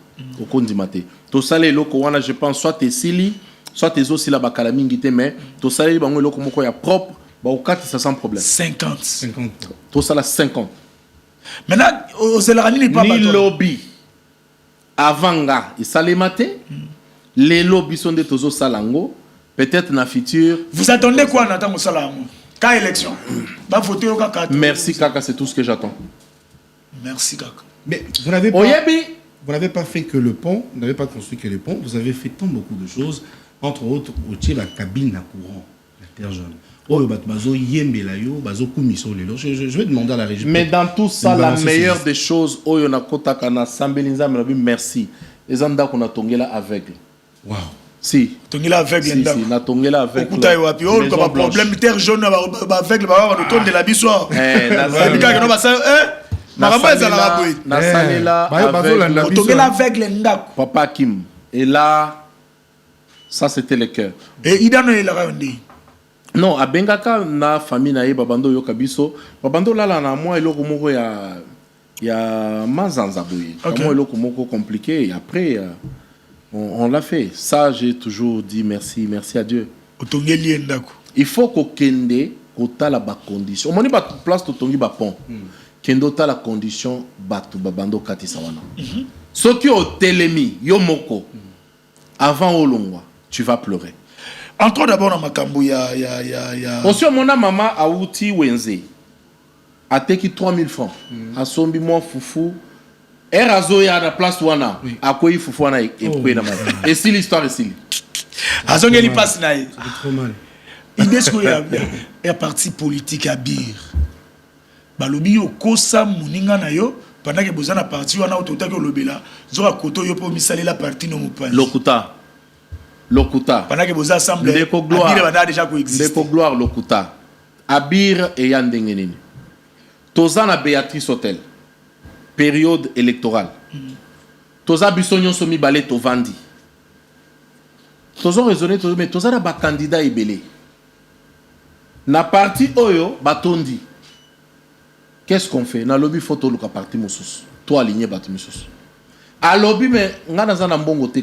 Au kondimate. To sali loko wana je pense soit esili, soit ezo la bakala mingi te mais to sali bango loko moko ya propre, ba o kati ça sans problème. 50. To sala 50. Maintenant, aux Elarani n'est pas ni lobby. Avanga, il salemate. Les lobbies sont des tozo salango. Peut-être dans le futur. Vous attendez quoi, Nathan Salam? Quelle élection? Voter au Kaka. Merci, Kaka, c'est tout ce que j'attends. Merci, Kaka. Mais vous n'avez pas fait que le pont, vous n'avez pas construit que le pont, vous avez fait tant beaucoup de choses, entre autres, au Tché, la cabine à courant, la terre jaune. Je vais demander à la région. Mais dans tout ça, la meilleure des choses, on a kotakana sambelinza merci. Les anda qu'on a tongé aveugle. Wow. Si. Tongé aveugle. Si, na tongé aveugle. Okuta yo api on comme problème terre jaune aveugle ba on tourne de la bisoire. Na salela tongé aveugle ndako. Papa Kim. Et là ça c'était le cœur. Et idano il a rendu. Non, à Bengaka, na famille na babando yo kabiso, babando là na moi eloko moko ya mazanza boye. Comment eloko moko compliqué et après on l'a fait. Ça j'ai toujours dit merci à Dieu. Otongeli ndako. Il faut ko kende ko ta la ba condition. Moni ba place to tongi ba pont. Kendo ta la condition batu babando katisa wana. Soki o telemi yo moko avant olongwa, tu vas pleurer. Entrons d'abord dans Makambu, ya. Aussi, mon maman a outi Wenze. A teki 3000 francs. A sombi moi foufou. Erazo ya la place wana. A quoi foufou wana et si l'histoire est si. A zonge li passe naï. C'est trop mal. Il est y a parti politique à Bir. Balobi yo kosa muninga na yo. Pendant que vous avez parti wana autota que lobela. Zora koto yo po misali la partie no mupani. Lokuta. Pendant que vous assemblez, Abir a déjà coexisté. Ndeko gloire Lokuta. Abir et Yandengenini. Tozana Béatrice Hotel. Période électorale. Toza Bissonyon Somi Balé Tovandi. Tozo raisonné, mais Tozana ba candidat Ibele. Na parti Oyo, Batondi. Qu'est-ce qu'on fait? Na lobby photo Luka parti Moussous. Toi aligné Batu Moussous. À lobby, mais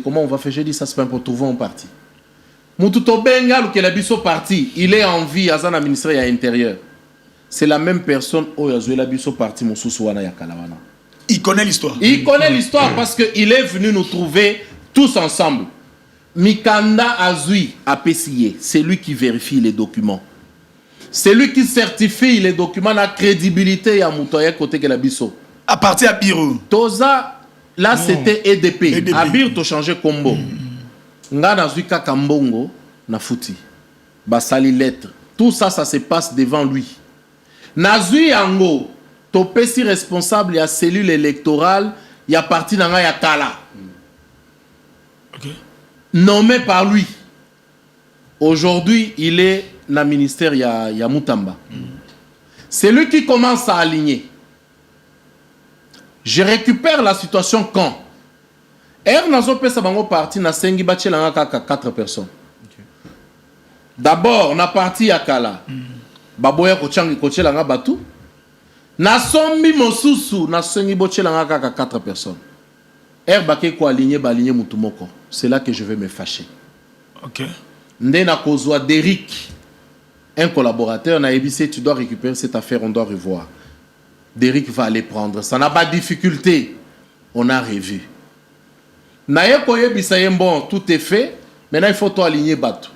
comment on va faire? J'ai dit ça, c'est pas pour trouver un parti. Moututo Bengal, qui est la parti, il est en vie à un ministère intérieur. C'est la même personne où il y a la parti. Il connaît l'histoire. Il connaît l'histoire parce qu'il est venu nous trouver tous ensemble. Mikanda Azui a PCA, c'est lui qui vérifie les documents. C'est lui qui certifie les documents, la crédibilité à Moutoya côté de la biso. À partir à Biro. Toza. Là, c'était EDP. Abir, tu changé combo. Nga na zuika kambongo na futi. Basali lettre. Tout ça, ça se passe devant lui. Nazui Ango, tu pesi responsable de la cellule électorale, il y a parti dans la Kala. Nommé par lui. Aujourd'hui, il est dans le ministère ya Moutamba. C'est lui qui commence à aligner. Je récupère la situation quand Nazo pesa bango parti na sengi bachelanga kaka 4 personnes. D'abord, on a parti à Kala. Baboya kochangi kochelanga batu. Na sombi mosusu na sengi bochelanga kaka 4 personnes. Bake ko aligné baligné mutumoko. C'est là que je vais me fâcher. OK. Ndena kozwa Derrick, un collaborateur na EBC, tu dois récupérer cette affaire, on doit revoir. Derrick va aller prendre. Ça n'a pas de difficulté. On a revu. Bon, tout est fait. Maintenant, il faut tout aligner Batu.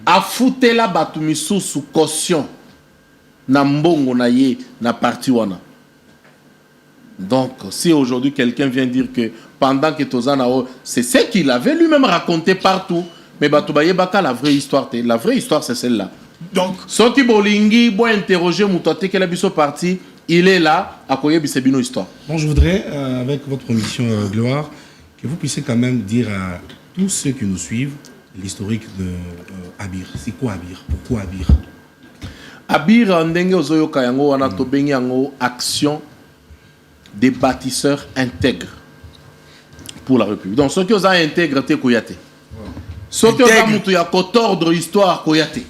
A foutre la Batu misou sous caution. Na mbongo na ye na parti wana. Donc, si aujourd'hui quelqu'un vient dire que pendant que Tozana, c'est ce qu'il avait lui-même raconté partout. Mais Batu baye baka la vraie histoire. La vraie histoire, c'est celle-là. Donc, Soki Bolingi, bo interroger Moutouate que la biso parti. Il est là, à Koye Bissebino Histoire. Bon, je voudrais, avec votre permission, Gloire, que vous puissiez quand même dire à tous ceux qui nous suivent l'historique de Abir. C'est quoi Abir? Pourquoi Abir? Abir, ndenge ozoyoka yango wana tobengi yango action des bâtisseurs intègres pour la République. Donc, ceux qui ont intégrité Koyate. Soki oza mutu ya kotordre histoire koyate.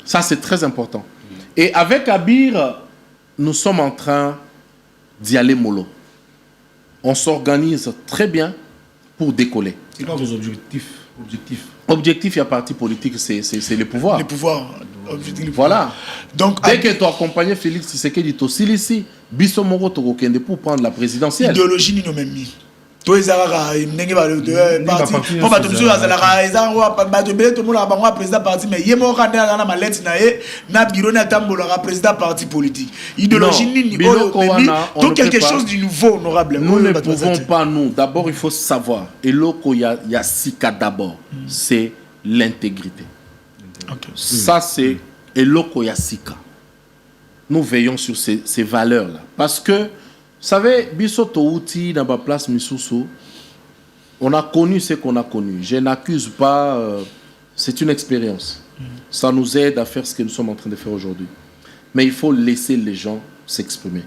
Ça c'est très important. Et avec Abir, nous sommes en train d'y aller mollo. On s'organise très bien pour décoller. C'est quoi vos objectifs? Objectif, il y a parti politique, c'est le pouvoir. Les pouvoirs. Voilà. Donc, dès que tu accompagnes Félix Tshisekedi, tu as ici, Bisso Moro Tokokende pour prendre la présidentielle. Idéologie, ni nous même mis. Toi, ils ont n'engagé pas le parti. On va te dire, ils ont président parti, mais ils ont ma lettre na bureau na tambola président parti politique. Idéologie, ni donc quelque chose de nouveau, honorable. Nous ne pouvons pas, nous. D'abord, il faut savoir. Et là, il y a Sika d'abord. C'est l'intégrité. Ça, c'est Eloko Yasika. Nous veillons sur ces valeurs-là. Parce que, vous savez, Bissoto Outi, dans ma place Missoussou, on a connu ce qu'on a connu. Je n'accuse pas, c'est une expérience. Ça nous aide à faire ce que nous sommes en train de faire aujourd'hui. Mais il faut laisser les gens s'exprimer.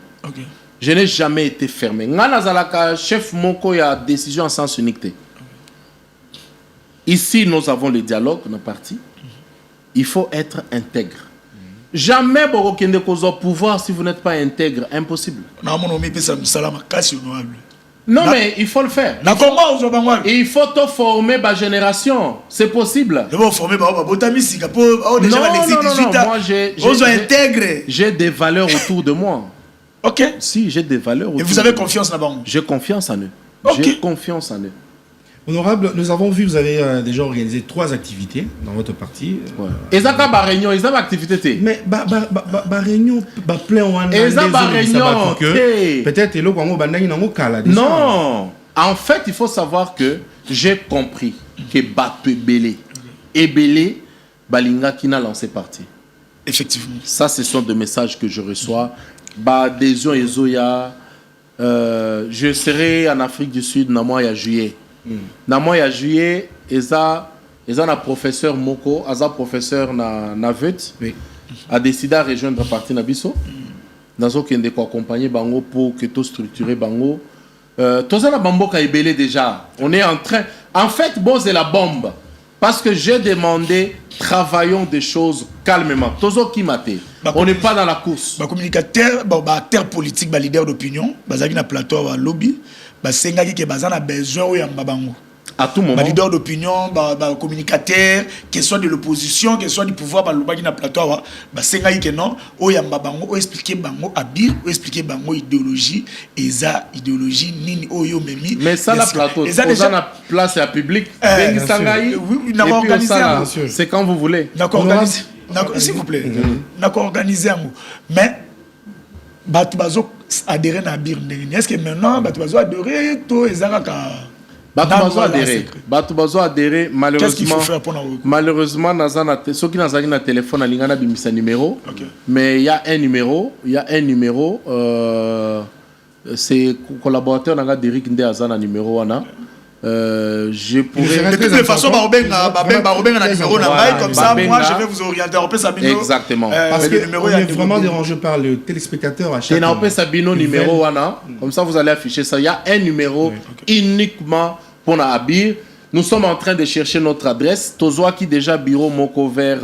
Je n'ai jamais été fermé. Nganazalaka, chef Moko, il y a décision en sens unique. Ici, nous avons le dialogue, on a parti. Il faut être intègre. Jamais Borokende Kozo pouvoir si vous n'êtes pas intègre. Impossible. Non, mais il faut le faire. Et il faut te former ma génération. C'est possible. Non, moi j'ai des valeurs autour de moi. Ok. Si, j'ai des valeurs autour. Et vous avez confiance là-bas? J'ai confiance en eux. J'ai confiance en eux. Honorable, nous avons vu, vous avez déjà organisé 3 activités dans votre parti. Et ça, bah réunion, ils ont activité. Mais bah réunion, bah plein on a. Et ça, bah réunion, peut-être le Congo bandani nango kala. Non, en fait, il faut savoir que j'ai compris que Bato Ebele, Balinga qui n'a lancé parti. Effectivement. Ça, ce sont des messages que je reçois. Bah adhésion et Zoya. Je serai en Afrique du Sud dans le mois de juillet. Dans le mois de juillet, ils ont un professeur Moko, un professeur na VET, a décidé de rejoindre le parti Nabiso. Dans un qui accompagner Bango pour que tout structurer Bango. Tout ça, Bambo Kaibele déjà. On est en train. En fait, bon, c'est la bombe. Parce que j'ai demandé, travaillons des choses calmement. Tozo qui m'a dit. On n'est pas dans la course. Communicateur, acteur politique, leader d'opinion, bazaki na plateau à lobby. Senga qui a besoin à tout moment. Leader d'opinion, communicateur, que soit de l'opposition, que soit du pouvoir, na plateau, senga qui non, oyamba bango, expliquer bango abir, expliquer bango idéologie, eza idéologie nini oyo memi. Mais ça la plateau, ça la place à public. C'est quand vous voulez. D'accord, s'il vous plaît. D'accord, organisé mais Batubazo adhérer à Bir. Est-ce que maintenant Batubazo adhérer tout les Batubazo adhérer malheureusement. Qu'est-ce qu'il faut faire pour nous? Malheureusement ceux qui n'ont pas téléphone à l'ingana bimisa numéro. Mais il y a un numéro c'est collaborateur n'a d'Eric Ndé Azana numéro ana. Je pourrais de toute façon numéro comme ça moi je vais vous orienter en Sabino. Exactement. Parce que on est vraiment dérangé par le téléspectateur à chaque fois. Et Sabino numéro ana comme ça vous allez afficher ça. Il y a un numéro uniquement pour Abir. Nous sommes en train de chercher notre adresse. Tozoa qui déjà bureau Moko vers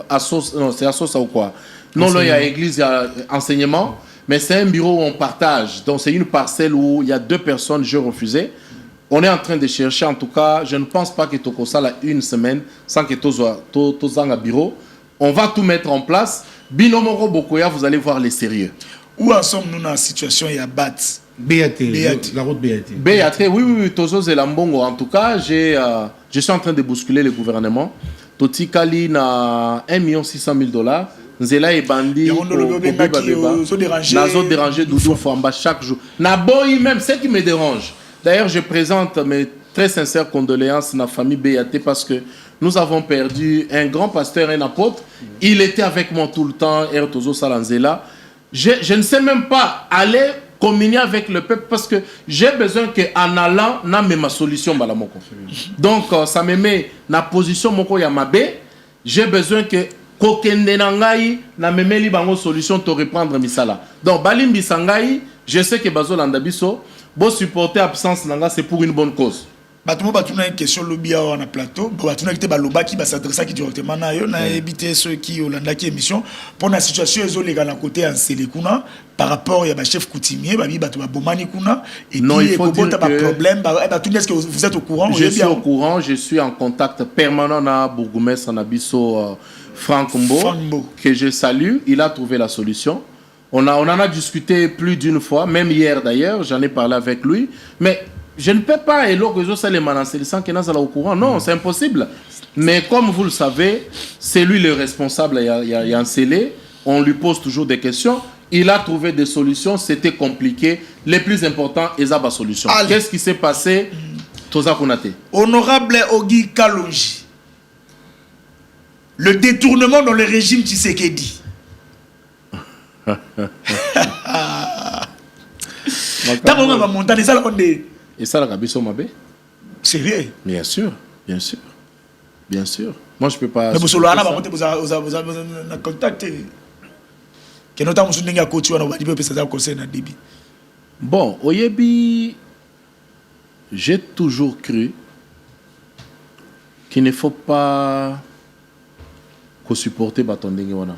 Assos, non c'est Assos ou quoi? Non là il y a église, il y a enseignement, mais c'est un bureau où on partage. Donc c'est une parcelle où il y a 2 personnes, je refusais. On est en train de chercher, en tout cas, je ne pense pas que Tokosa a une semaine sans que Tozanga bureau. On va tout mettre en place. Binomoro Bokoya, vous allez voir les sérieux. Où en sommes-nous dans la situation? Il y a BAT. La route BAT. BAT, oui, Tozo Zelambongo. En tout cas, je suis en train de bousculer le gouvernement. Toti Kali na $1,600,000. Nzela et Bandi. Nazo dérangé Doudou Famba chaque jour. Naboyi même, c'est qui me dérange. D'ailleurs, je présente mes très sincères condoléances à la famille BAT parce que nous avons perdu un grand pasteur, un apôtre. Il était avec moi tout le temps, Ertozo Salanzela. Je ne sais même pas aller communier avec le peuple parce que j'ai besoin qu'en allant, na me ma solution. Donc, ça me met dans la position Moko Yamabe. J'ai besoin que Kokende Nangai na me met libango solution pour reprendre Misala. Donc, Balim Bisangai, je sais que Bazo Landabiso. Bon supporter absence nanga c'est pour une bonne cause. Batumo batuna une question lobby na plateau, batuna kité baloba qui s'adresse qui directement na yo na éviter ceux qui olanda qui émission pour la situation ezo légal à côté en Sélékuna par rapport ya ba chef coutumier babi batu ba bomani kuna et non, puis il faut dire que problème est-ce que vous êtes au courant? Je suis au courant, je suis en contact permanent na bourgmestre na biso Franck Mbo que je salue, il a trouvé la solution. On en a discuté plus d'une fois, même hier d'ailleurs, j'en ai parlé avec lui, mais je ne peux pas, et là, que je sais les manancer sans qu'il y au courant. Non, c'est impossible. Mais comme vous le savez, c'est lui le responsable. Il y a un scellé. On lui pose toujours des questions. Il a trouvé des solutions. C'était compliqué. Les plus importants, ils ont des solutions. Qu'est-ce qui s'est passé? Toza Konate. Honorable Ogi Kalonji, le détournement dans le régime Tshisekedi. Et ça, la Gabiso Mabé? Sérieux? Bien sûr, bien sûr. Bien sûr. Moi, je ne peux pas... Mais vous avez contacté. Bon, Oyebi, j'ai toujours cru qu'il ne faut pas supporter Batondenge Wana.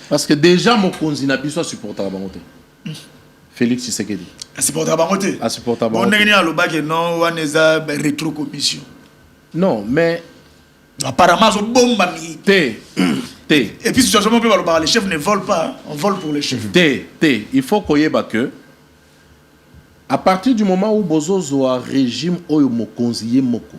Parce que déjà, mon konzi n'a pas supporté la banque. Félix Tshisekedi. A supporté la banque. A supporté la banque. On est à l'obag non, on est à rétro-commission. Non, mais... Apparemment, c'est bon, mamie. Et puis, si les chefs ne volent pas, on vole pour les chefs. Il faut qu'on y ait que, à partir du moment où Bozozo a régime Oyo Mokonzi Moko,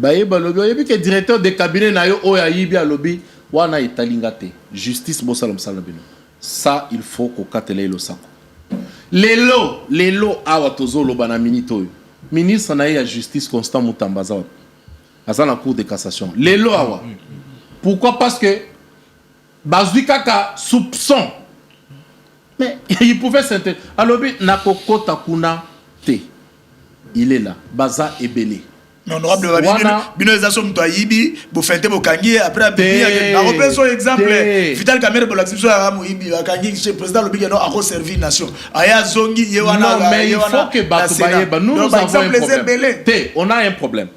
que le directeur de cabinet na yo Oya Yibi a lobby, wana italingate, justice Bosalom Salabino. Ça, il faut qu'on catele le sako. Les lots awa tozo lobana minito. Ministre na ya justice Constant Mutambaza. À la cour de cassation. Les lois. Pourquoi? Parce que Bazouikaka soupçon. Mais il pouvait s'intéresser. Alors, Nakoko Takuna Te. Il est là. Baza est belé. Mais honorable Binoisation Mtoyibi, Bofente Bokangi, après on reprend son exemple. Vital Kamere Bolaxipso Aramu Ibi, Kangi, le président Lobi a servi nation. Aya Zongi, Yewana. Non, mais il faut que Batoubaïeba, nous avons un problème. On a un problème.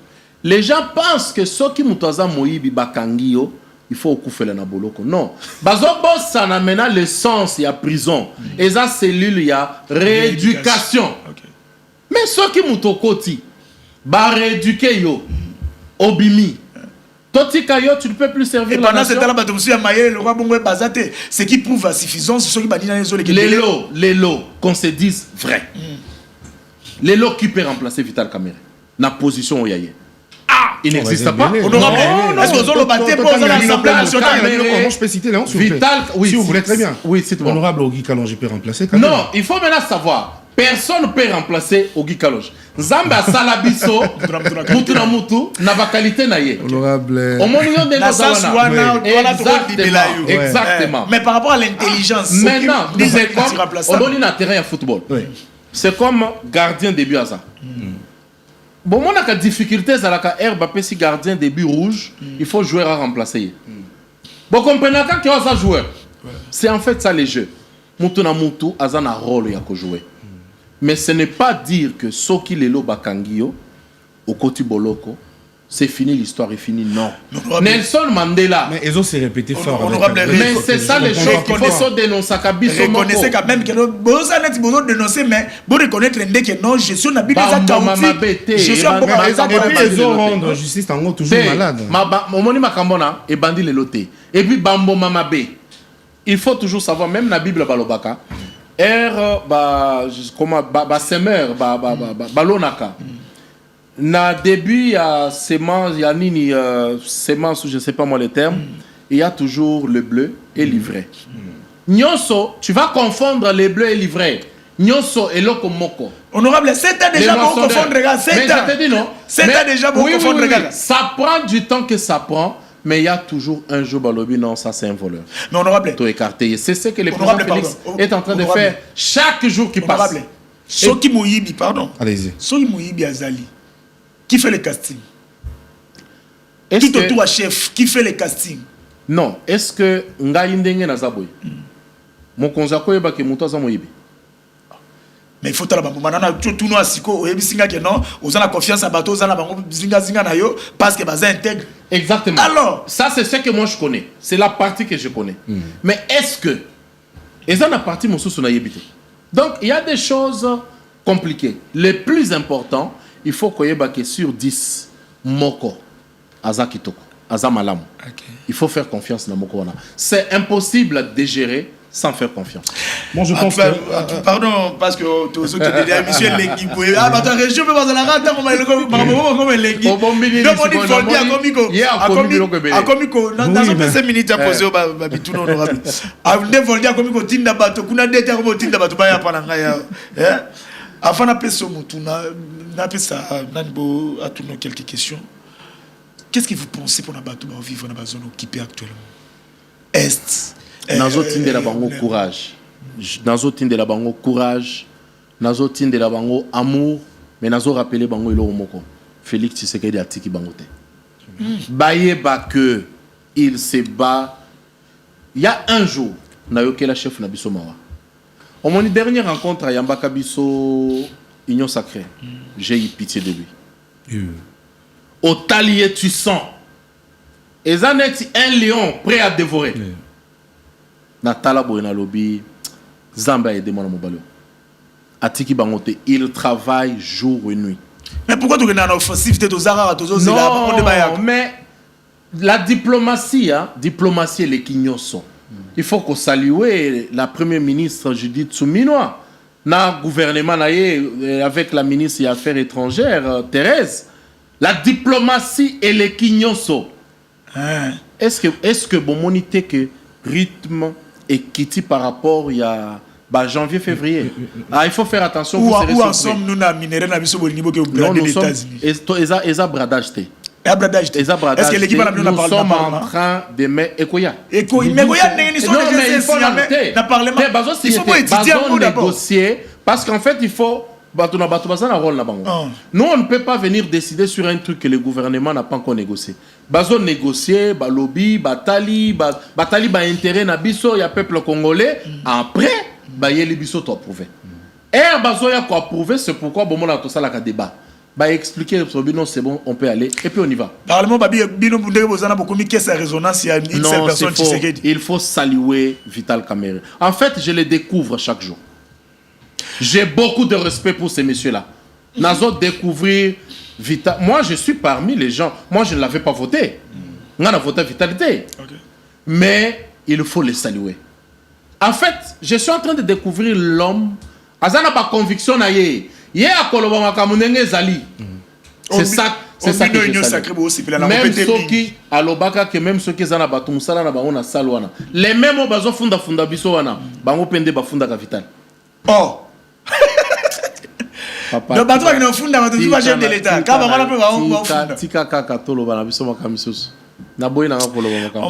Les gens pensent que ceux qui mutaza moyibi bakangio, il faut couper la naboloko. Non. Bazobos ça n'amène le sens, il y a prison. Et ça cellule, il y a rééducation. Mais ceux qui mutokoti, ba rééduquer yo, obimi. Toti kayo, tu ne peux plus servir la nation. Et pendant ce temps-là, le roi Bongo est basé. Ce qui prouve la suffisance, c'est ceux qui badinent dans les autres. Les lots, qu'on se dise vrai. Les lots qui peuvent remplacer Vital Kamere. Na position où il y a. Il n'existe pas. Est-ce que vous avez battu pour l'Assemblée nationale? Je peux citer Léon, Vital, oui. Si vous voulez très bien. Oui, c'est bon. Honorable Ogi Kalonji peut remplacer. Non, il faut maintenant savoir. Personne ne peut remplacer Ogi Kalonji. Zamba Salabiso, Mutuna Mutu, n'a pas qualité naïe. Honorable. Au moment où exactement. Mais par rapport à l'intelligence, maintenant, on donne un terrain à football. C'est comme gardien de but à ça. Bon, on a des difficultés à la herbe, si gardien de but rouge, il faut jouer à remplacer. Bon, comprenez quand il y a ça joueur. C'est en fait ça les jeux. Mutuna Mutu a un rôle à jouer. Mais ce n'est pas dire que Soki Lelo Bakangio, au côté Boloko, c'est fini, l'histoire est finie. Non. Nelson Mandela. Mais ils ont se répété fort. Mais c'est ça les choses qu'il faut se dénoncer. Reconnaissez quand même que vous avez dénoncé, mais vous reconnaissez que non, je suis un habit de je suis un bon ils ont rendre justice en toujours malade. Momoni Makambona et Bandi le loté. Et puis Bambo Mamabé. Il faut toujours savoir, même la Bible Balobaka, Semer, Balonaka. Na début, il y a sémence, il y a nini, sémence, je ne sais pas moi le terme, il y a toujours le bleu et l'ivraie. Nyonso, tu vas confondre les bleus et l'ivraie. Nyonso et loko moko. Honorable, c'est déjà bon confondre, regarde, mais je te dis non. C'est déjà bon confondre, regarde. Ça prend du temps que ça prend, mais il y a toujours un jour balobi, non, ça c'est un voleur. Mais honorable. Tout écarté. C'est ce que le président Félix est en train de faire chaque jour qui passe. Soki Mouyibi, pardon. Allez-y. Soki Mouyibi Azali. Qui fait le casting? Tout autour à chef, qui fait le casting? Non, est-ce que Ngaïndenge Nazaboy Mon konzako eba ke muto za moyibi. Mais il faut tala bango manana tout nous asiko oyebi singa que non aux a la confiance à bateau aux a la bango zinga na yo parce que baza intègre. Exactement. Alors ça c'est ce que moi je connais. C'est la partie que je connais. Mais est-ce que et ça la partie mon sous na yebité. Donc il y a des choses compliquées. Le plus important, il faut qu'on y ait que sur 10 moko aza kitoko, aza malamu. Il faut faire confiance dans moko wana. C'est impossible de gérer sans faire confiance. Moi, je pense que... Pardon, parce que tous ceux qui étaient des monsieur Lengi, ah, bah, ta région, mais dans la rate, on va le comme Lengi. Donc, on dit Foldi à Komiko. À Komiko, dans 5 minutes à poser au Babitou, honorable. À Foldi à Komiko, Tinda Bato, Kuna Deta, Tinda Bato, Baya Panangaya. Afin d'appeler ce mot, n'appelle ça, Nanbo, à tous nos quelques questions. Qu'est-ce que vous pensez pour la Bato, vivre dans la zone occupée actuellement? Est. Nazotine de la bango courage. Nazotine de la bango courage. Nazotine de la bango amour. Mais nazo rappeler bango ilo moko. Félix Tshisekedi a tiki bangote. Baye ba que il se bat. Il y a un jour, nayoke la chef nabiso mawa. Au mon dernière rencontre à Yambaka Biso Union Sacrée, j'ai eu pitié de lui. Au talier tu sens. Et ça n'est un lion prêt à dévorer. Natala Boyna Lobby, Zamba et Demona Mobalo. Atiki Bangote, il travaille jour et nuit. Mais pourquoi tu es en offensive de Zara? Non, mais la diplomatie, diplomatie, les Kinyoso. Il faut qu'on salue la première ministre Judith Souminois, le gouvernement avec la ministre des Affaires étrangères, Thérèse. La diplomatie et les Kinyoso. Est-ce que bon monité que rythme et Kitty par rapport il y a janvier-février. Il faut faire attention. Où en sommes-nous na minéraux na biso au niveau que vous bradez les États-Unis? Eza bradage. Est-ce que l'équipe a nous sommes en train de mettre Ekoya. Mais Ekoya il faut étudier un peu négocier parce qu'en fait il faut nous, on ne peut pas venir décider sur un truc que le gouvernement n'a pas encore négocié. Bazo négocier, lobby, batali, intérêt na biso, il y a peuple congolais. Après, les biso to approuvé. Et bazo ya ko approuvé, c'est pourquoi bon on a tout ça la débat. Expliquer non c'est bon, on peut aller et puis on y va. Parlement babi bino bundé bozana beaucoup mi qu'est-ce résonance il y a une seule personne qui s'est dit. Il faut saluer Vital Kamerhe. En fait, je le découvre chaque jour. J'ai beaucoup de respect pour ces messieurs-là. Nazo découvrir Vital. Moi, je suis parmi les gens. Moi, je ne l'avais pas voté. On a voté Vitalité. Mais il faut les saluer. En fait, je suis en train de découvrir l'homme. Azana pas conviction na ye. Ye a kolobama kamunenge zali. C'est ça. C'est ça que je salue. Même ceux qui alobaka que même ceux qui zana batu musala na bango na salwana. Les mêmes bazo funda biso wana. Bango pende ba funda ka Vital. Oh. Donc, bateau qui est funda, bateau qui est chef de l'État. Quand on a on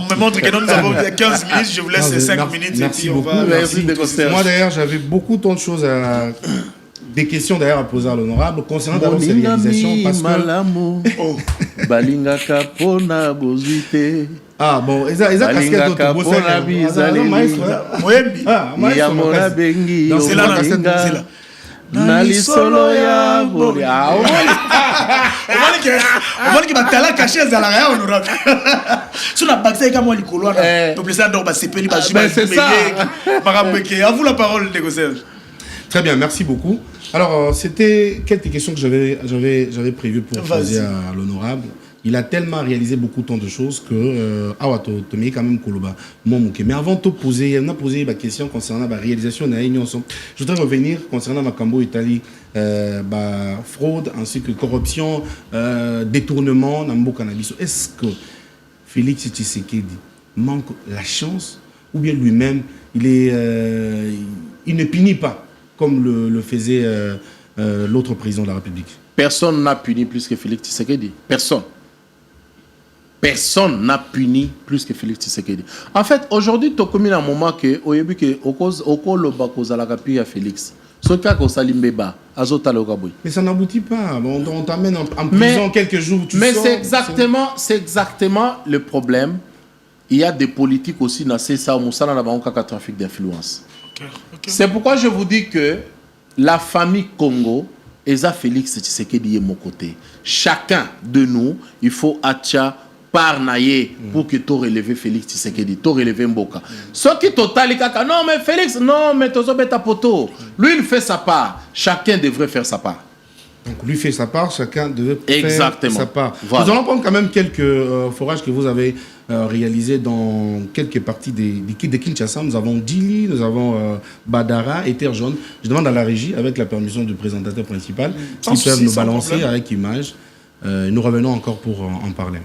me montre que nous avons 15 minutes, je vous laisse 5 minutes. Merci beaucoup. Moi d'ailleurs, j'avais beaucoup de choses à... Des questions d'ailleurs à poser à l'honorable concernant d'abord ces réalisations parce que... Balingaka pona bozite. Ah bon, ils ont casquette d'autre beau c'est là. Nalisolo ya boli. On va dire que la caché à la honorable. Sur la baxé comme moi likolo na. Le président d'Orba Sepeli ba jiba. C'est ça. À vous la parole négociateur. Très bien, merci beaucoup. Alors, c'était quelques questions que j'avais prévues pour poser à l'honorable. Il a tellement réalisé beaucoup de choses que Awato quand même Koloba. Mais avant de poser, on a posé la question concernant la réalisation de la réunion. Je voudrais revenir concernant Macambo Italie, fraude ainsi que corruption, détournement dans le cannabis. Est-ce que Félix Tshisekedi manque la chance ou bien lui-même il ne punit pas comme le faisait l'autre président de la République? Personne n'a puni plus que Félix Tshisekedi. Personne. Personne n'a puni plus que Félix Tshisekedi. En fait, aujourd'hui, tu as commis un moment que, au début, Félix. Mais ça n'aboutit pas. On t'amène en prison quelques jours. Mais c'est exactement le problème. Il y a des politiques aussi dans ces trafic d'influence. C'est pourquoi je vous dis que la famille Congo, Eza Félix Tshisekedi est mon côté. Chacun de nous, il faut atcha par naïe pour que tu relevé Félix Tshisekedi, tu relevé Mboka. Ce qui total, non mais Félix, non mais tu as poto. Lui il fait sa part. Chacun devrait faire sa part. Donc lui fait sa part, chacun devait Exactement. faire sa part. Voilà. Nous allons prendre quand même quelques forages que vous avez réalisés dans quelques parties de Kinshasa. Nous avons Dili, nous avons Badara et Terre Jaune. Je demande à la régie, avec la permission du présentateur principal, s'ils peuvent nous balancer avec images. Nous revenons encore pour en parler.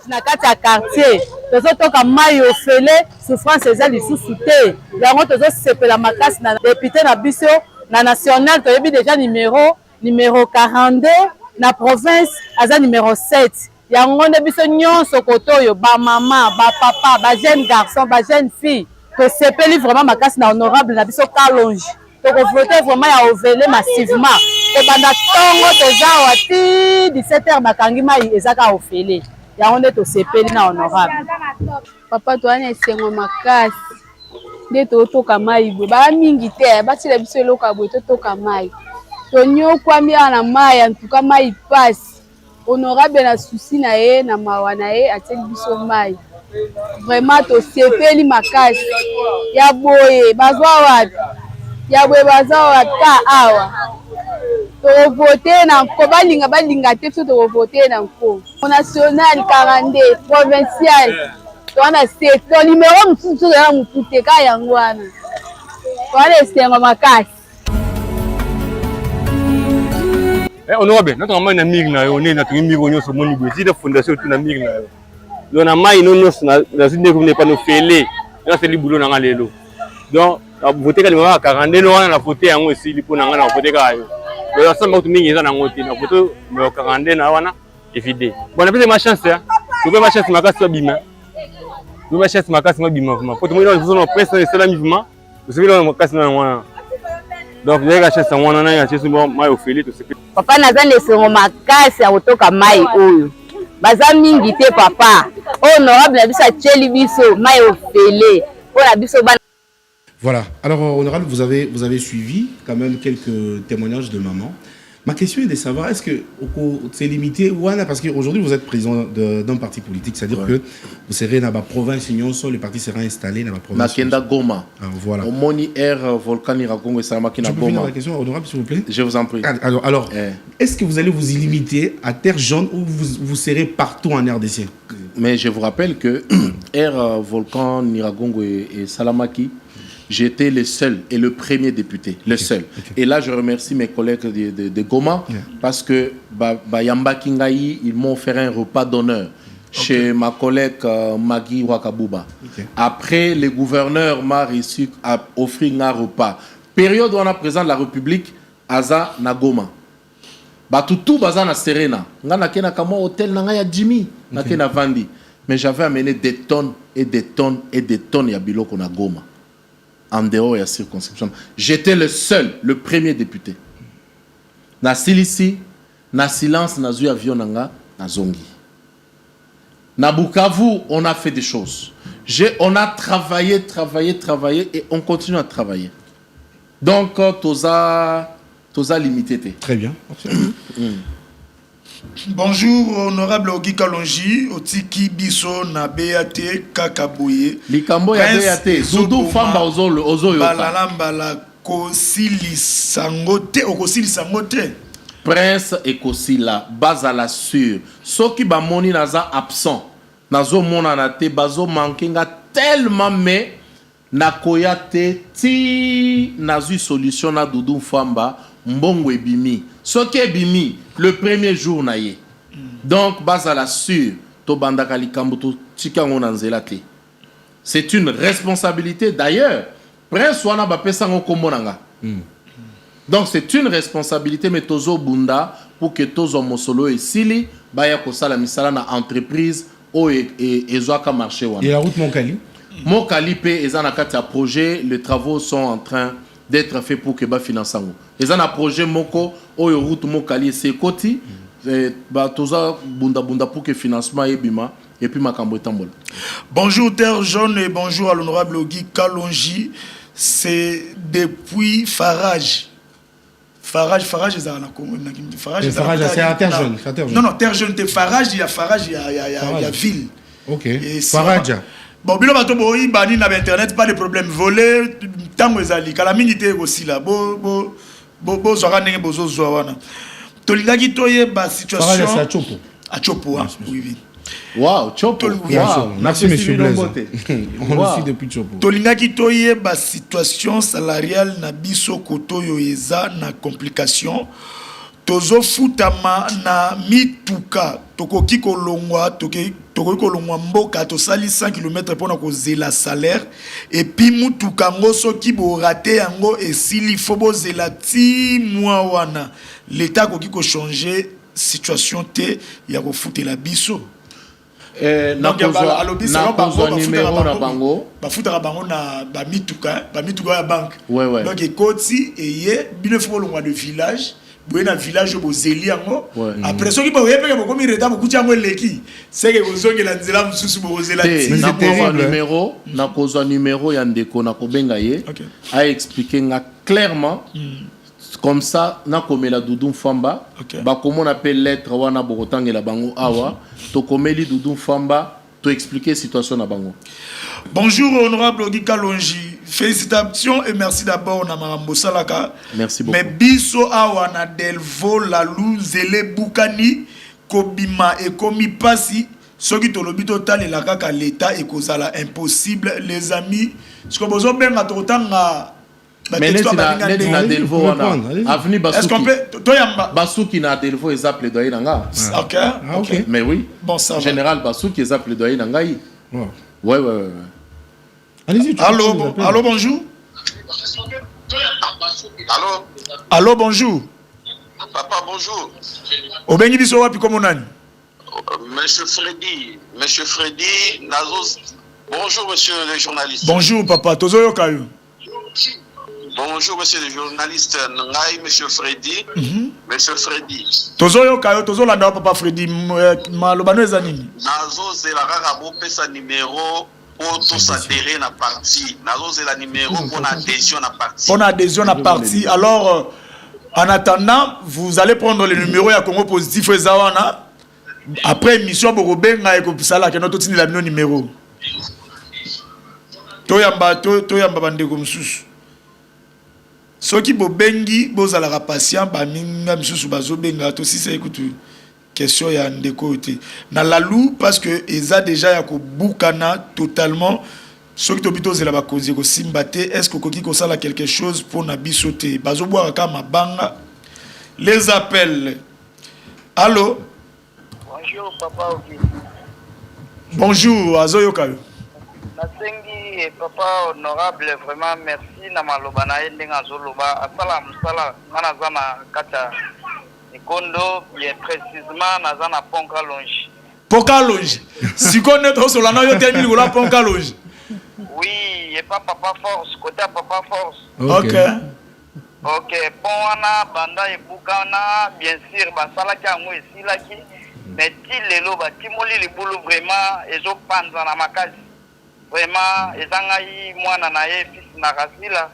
Na kati ya quartier tozotoka mai ofele souffrance eza lisusu te yango tozosepela makasi na député na biso na national toyebi déjà numéro 42 na province aza numéro 7 yango nde biso nyonso kotoyo ba mama ba papa ba jeune garçon ba jeune fille tosepeli vraiment makasi na honorable na biso Kalonji tokovote vraiment ya ovele massivement ebanda tongo toza wati 17h bakangi mai ezaka ofele yango nde tosepeli na honorable papa towana esengo makasi nde totoka mai boye baa mingi te batila biso eloko ya boye totoka mai tonyokwami awa na mai antuka mai pasi honorable na susi na ye na mawa na ye atieli biso mai vraiment tosepeli makasi ya boye bazwa wapi ya boye bazwa wapi ka awa tokovote na nko balinga te biso tokovote na nko national 42 provincial towana secteur numéro mosusu toza motu te ka yango wana towana esengo makasi honorable natonga mai na mire na yo nde natongi mire oyo nyonso omoni boye tina fondation tu na mire na yo donc na mai no nyonso nazwi ndeko mine pa nofele naseli bulo na nga lelo donc vote ka numéro ya 42 no wana na vote yango esili mpo na nga na vote kaka yo donc asamba kutu mingi eza nango te na vote numéro 42 na wana evide bon napesa ma chance tope ma chance makasi babima tope ma chance makasi babima vraiment po tomoni na presse esalami vraiment tosepeli wana makasi na wana donc yaka chance wana na ya chance mai ofeli tosepeli papa naza na esengo makasi ya kotoka mai oyo baza mingi te papa honorable na biso atieli biso mai ofele mpona biso bana. Voilà. Alors, honorable, vous avez suivi quand même quelques témoignages de maman. Ma question est de savoir, est-ce que c'est limité ou parce qu'aujourd'hui vous êtes président d'un parti politique, c'est-à-dire que vous serez dans la province, le parti sera installé dans la province. Nakenda Goma. Ah, voilà. Au Moni Air Volcan Irakongo et Saramakina Goma. Je peux finir la question, honorable, s'il vous plaît? Je vous en prie. Alors est-ce que vous allez vous y limiter à Terre Jaune ou vous serez partout en RDC? Mais je vous rappelle que Air Volcan Niragongo et Salamaki, j'étais le seul et le premier député, le seul. Et là, je remercie mes collègues de Goma parce que Bayamba Kingaï, ils m'ont offert un repas d'honneur chez ma collègue Magui Wakabouba. Après, le gouverneur m'a réussi à offrir un repas. Période où on a président de la République, Aza Nagoma. Tout baza na Serena. Ngana kena kama hôtel na ya Jimmy, na kena Vandi. Mais j'avais amené des tonnes et des tonnes et des tonnes ya biloko na Goma. En dehors de la circonscription. J'étais le seul, le premier député. Na Silisi, na silence, na zui avion nanga, na zongi. Na Bukavu, on a fait des choses. On a travaillé et on continue à travailler. Donc, toza limité. Très bien. Bonjour, honorable Ogi Kalonji, Otiki Biso na BAT Kakaboye. Likambo ya BAT, Zoudou Famba Ozo Balalambala Kosili Sangote, Okosili Sangote. Prince Ekosila, Bazala sur. Soki Bamoni naza absent, nazo mona na te, bazo mankenga tellement mais nakoyate ti nazu solution na Doudou Famba. Mbongo ebimi. Soki ebimi, le premier jour na ye. Donc, bazala sur, to bandaka likambo to tikango na nzela te. C'est une responsabilité d'ailleurs. Prince wana ba pesa ngo komonanga. Donc, c'est une responsabilité mais tozo bunda pour que tozo mosolo et sili baya ko sala misala na entreprise o ezwaka marché wana. Et la route Monkali? Monkali pe ezana kati ya projet, les travaux sont en train d'être fait pour que ba finance ngo. Et ça un projet moko oyo route Mokali c'est koti ba toza bunda pour que financement ebima et puis makambo etambol. Bonjour Terre Jaune et bonjour à l'honorable Ogi Kalonji. c'est depuis Farage. Farage, c'est à la Farage, c'est à Terre Jaune. Non, Terre Jaune, c'est Farage, il y a ville. Ok. Farage. Bon, bilo bato boyi bani na internet, pas de problème. Voler, tango ezali. Calamité aussi là. Bo zora ndenge bozo zwa wana. Tolingaki toye ba situation. Farage c'est à Chopo. À Chopo, oui. Wow, Chopo. Merci monsieur Blaise. On le suit depuis Chopo. Tolingaki toye ba situation salariale na biso kotoyo eza na complication. Tozo futama na mituka tokoki kolongwa mboka tosali 100 km pona kozela salaire et puis mutuka ngo soki bo raté yango esili fo bozela ti mwa wana l'état koki ko changer situation te ya ko futela biso na numéro na bango bafutaka bango na ba mituka ya banque ouais. Donc ekoti eye bino fo longwa de village. Dans village bozeli yango après soki bo yepeke bokomi reta bokuti yango eleki seke kozongela nzela mususu bozela ti na kozwa numéro ya ndeko na kobenga ye a expliquer nga clairement comme ça na komela Doudou Famba ba comment on appelle lettre wana bokotangela bango awa to komeli Doudou Famba to expliquer situation na bango. Bonjour honorable Ogi Kalonji. Félicitations et merci d'abord na Marambo Salaka. Merci beaucoup. Mais biso awa na Delvo la Luzele Bukani Kobima et Komi Pasi soki tolobi total et la kaka l'état et kozala impossible les amis. Ce que bozo benga totanga mais na Delvo wana avenue Basuki. Est-ce qu'on peut toyamba Basuki na Delvo est appelé doyer nanga. OK. Mais oui. Bon ça. Général Basuki est appelé doyer nanga. Ouais. Allez-y. Allô, bonjour. Allô, bonjour. Papa, bonjour. Obengi biso wapi komo nani? Monsieur Freddy, Nazos. Bonjour, monsieur le journaliste. Bonjour, papa. Tozoyo kayo. Bonjour, monsieur le journaliste. Ngai, monsieur Freddy. Monsieur Freddy. Tozoyo kayo, tozolanda papa Freddy. Malobano ezanini. Nazos et la rara pesa numéro. Pour tous adhérer à la partie. Nazos la numéro pour adhésion à la partie. Pour adhésion à la partie. Alors, en attendant, vous allez prendre le numéro à Congo Positif et Zawana. Après émission, vous allez prendre le numéro. Toyamba bande comme sous. Ceux qui bobengi, vous allez patient, baminga msusu bazo benga to si c'est écoute. Question ya ndeko côté na la lou parce que eza déjà ya ko bukana totalement ceux qui tobito zela ba kozi ko simbate est-ce que koki ko sala quelque chose pour na bisoté bazo boire kama banga les appels. Allô. Bonjour papa Ogi. Bonjour azoyo kayo. Nasengi papa honorable vraiment merci na maloba na ndenga zoloba asala musala mana zana kata Kondo, bien précisément, dans un pont Kalonji. Pont Kalonji. Si on est au Solano, il y a un pont Kalonji. Oui, il n'y a pas Papa Force, côté Papa Force. Ok. Pont Wana, Banda et Boukana, bien sûr, Basala Kango et Silaki. Mais Tilelo, Timoli, les boulots vraiment, ils ont pas dans ma case. Vraiment, ils ont eu moi, Nanaye, fils Narasila.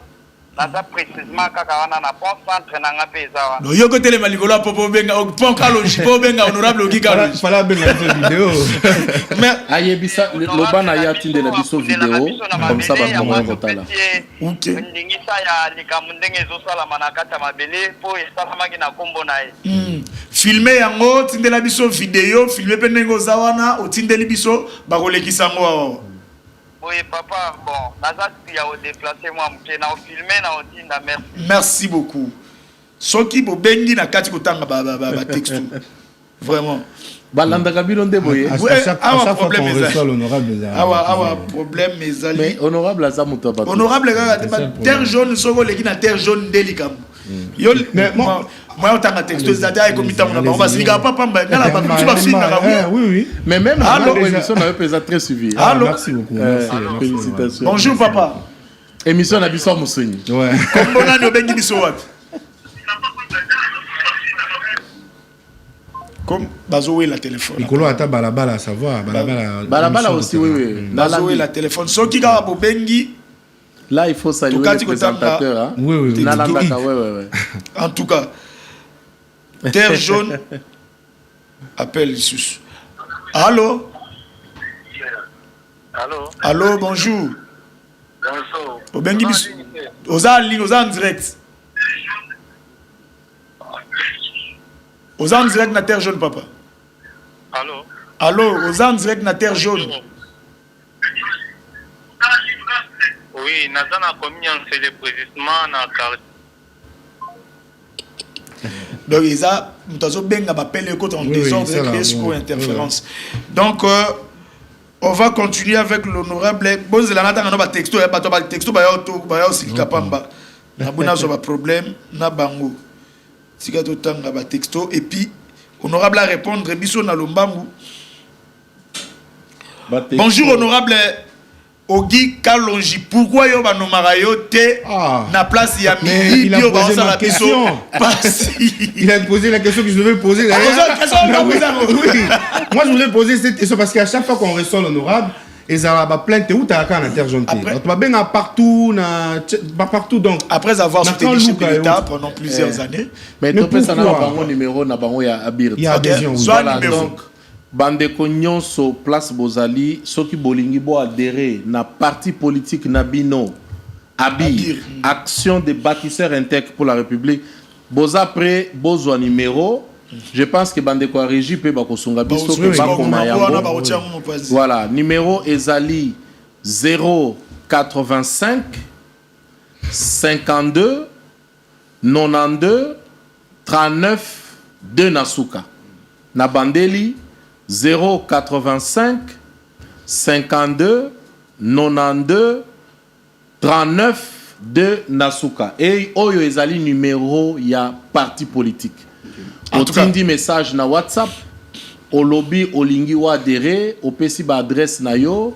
Nasa précisément kakawana na pont centre na ngapeza no yoko tele malikolo popo benga pont Kalonji po benga honorable Ogi Kalonji fala benga vidéo mais ayebisa lobana ya tinde la biso vidéo comme ça ba comment votala OK ndingisa ya likamundenge zo sala manakata mabele po esala na kombo nae filmer yango tinde la biso vidéo filmer penengo zawana otindeli biso ba kolekisa ngo. Oui, papa, bon, Nazati a déplacé moi, na filmé, na otinda, merci. Merci beaucoup. Soki bo bengi na kati kotanga ba texte. Vraiment. Balanda kabilo ndeboye. À chaque fois qu'on reçoit l'honorable. Problème mes amis. Mais honorable azamuto ba. Honorable terre jaune soko leki na terre jaune delikam. Yo mais moi otanga texte zata ko mitango na ba sika papa mba ngala ba tu ba finga ka. Oui. Mais même la émission na pesa très suivi. Merci beaucoup. Félicitations. Bonjour papa. Émission na biso musuni. Ouais. Kombo na no bengi biso wapi? Comme bazoé la téléphone. Nicolo ata balabala savoir balabala aussi oui. Bazoé la téléphone. Soki ka bo bengi Là, il faut saluer Toka les présentateurs. Hein? Oui. Nalandaka, ouais. En tout cas, Terre jaune, appelle Sus. Allô? Allô, bonjour. Bonjour. Oza en direct. Oza en direct na Terre jaune, papa. Allô, Oza en direct na Terre jaune. Oui, Nazana combien c'est le président na quartier. Donc, ils ont bien appelé en désordre, créé interférence. Donc, on va continuer avec l'honorable. Bon, c'est la texto, texto, problème, na bango. Texto, et puis, honorable à répondre, biso na lombangu. Bonjour, honorable. Ogi Kalonji, pourquoi yo ba nomara yo te na place ya midi il a posé ma question. Il a posé la question que je devais poser. Moi, je voulais poser cette question parce qu'à chaque fois qu'on reçoit l'honorable, ils ont plainte où tu as un interjeune. Tu vas bien partout, donc. Après avoir soutenu l'État pendant plusieurs années. Mais tu peux savoir le numéro na bango ya Abir. Il y a adhésion. Voilà, donc. Bandeko nyonso place bozali soki bolingi bo adhérer na parti politique nabino Abir action des bâtisseurs intègres pour la République boza près bozwa numéro. Je pense que bandeko a régi pe bakosunga biso pe bakoma yango. Voilà, numéro ezali 085 52 92 39 2 nasuka na bandeli 085 52 92 39 2 nasuka et oyo ezali numéro ya parti politique. En tout cas, otindi message na WhatsApp olobi olingi wa adhérer opesi ba adresse na yo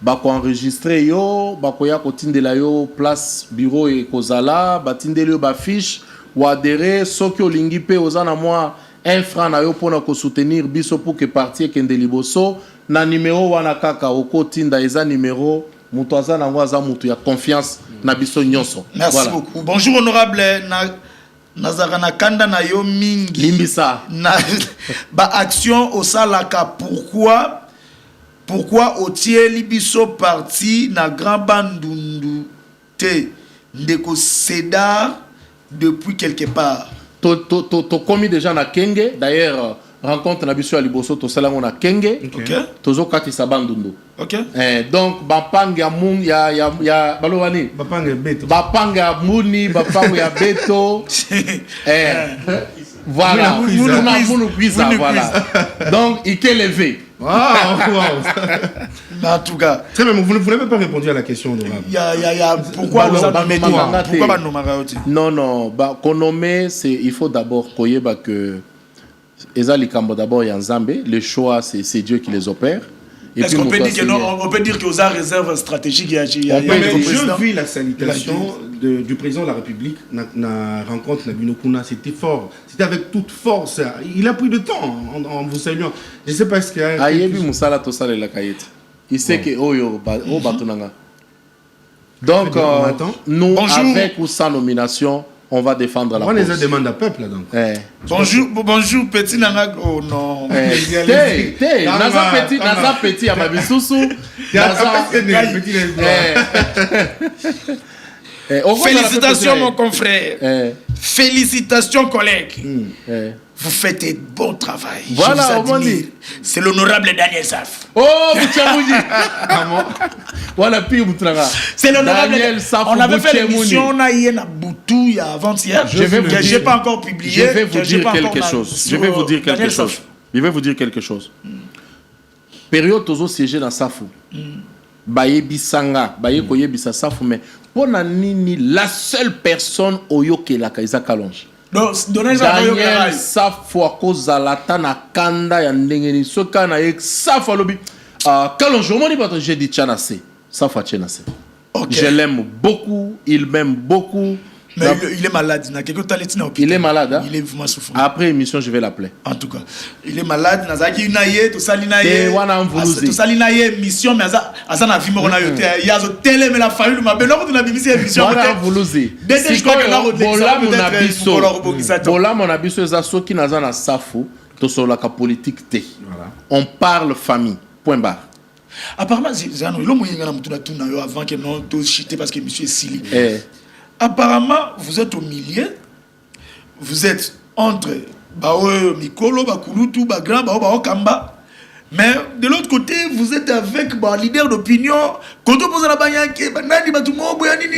bako enregistrer yo bako ya kotindela yo place bureau et kozala batindeli yo ba fiche wa adhérer soki olingi pe ozana moi un franc na yo pona ko soutenir biso pour que parti kende liboso na numéro wana kaka okotinda eza numéro mutu aza nango aza mutu ya confiance na biso nyonso. Merci beaucoup. Bonjour honorable Nazara na kanda na yo mingi limbisa na ba action au salaka pourquoi otie libiso parti na grand bandundu te ndeko Cédar depuis quelque part. To commis déjà na Kenge, d'ailleurs rencontre na biso à Liboso to salango na Kenge. OK. Tozo kati sabandundu. OK. Donc bapanga mun ya balowani. Bapanga muni, bapanga beto. Voilà. Munu quiza voilà. Donc il est levé. Wow. En tout cas, très bien, vous n'avez pas répondu à la question honorable. Pourquoi vous avez pourquoi Non, konomé c'est il faut d'abord koyeba que ezali kambo d'abord ya Nzambe, le choix c'est Dieu qui les opère. Est-ce qu'on peut dire que non, on peut dire que aux réserve stratégique je vis la salutation du président de la République na rencontre na Binokuna, c'était fort, c'était avec toute force. Il a pris de temps en vous saluant. Je sais pas ce qu'il y a. Ayebi musala to sala la kayete. Il sait que oyo batunanga. Donc nous avec ou sans nomination on va défendre la cause. On les a demandé à peuple là donc. Bonjour petit nanga. Oh non. Naza petit à ma bisusu. Félicitations mon confrère. Félicitations collègues. Vous faites un bon travail. Voilà, c'est l'honorable Daniel Saf. Oh, voilà, c'est l'honorable Daniel Saf. On avait fait l'émission, on a eu un boutou il y a avant-hier. Je n'ai pas encore publié. Je vais vous dire quelque chose. Je vais vous dire quelque chose. Période tozo siégé dans Safu. Baye bisanga, baye koye bisa Safu, mais pour nini la seule personne oyo ke la Kaisa Kalonji. Daniel Safu akozalata na kanda ya ndengeni soka na ek Safu alobi Kalonji omoni bato j'ai dit tchanase Safu tchanase. Je l'aime beaucoup, il m'aime beaucoup. Mais il est malade. Il est malade, hein? Il est vraiment souffrant. Après émission, je vais l'appeler. En tout cas, il est malade. Nazaki Unaye, tout ça Et wana mvuluzi. tout ça Linaye mission, mais Azana Vimo on a eu. Il y a télé mais la famille m'a bien. On a mis cette émission. Wana mvuluzi. Je crois que là Bola mon abisso ezaso qui nazana safu to solaka politique te. On parle famille. Point barre. Apparemment, Zano, il y a un avant que non tout chité parce que monsieur est Sili. Apparemment, vous êtes au milieu. Vous êtes entre Mikolo, Bakulutu, Bagram, Kamba. Mais de l'autre côté, vous êtes avec un leader d'opinion. Quand on pose la bannière,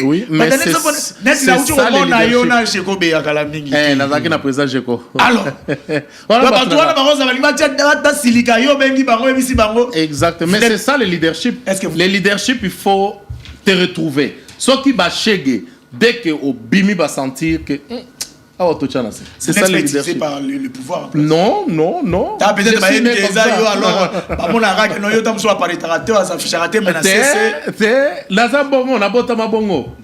oui, mais c'est ça le leadership. Exactement, mais c'est ça le leadership. Le leadership, il faut te retrouver. Ce qui va chéguer, dès que au bimi va sentir que c'est ça le leadership. Par le pouvoir. Non. T'as peut-être alors, mon arabe, non, yo tam soit par littérateur, ça fiche raté mais c'est la zabongo na bota mabongo.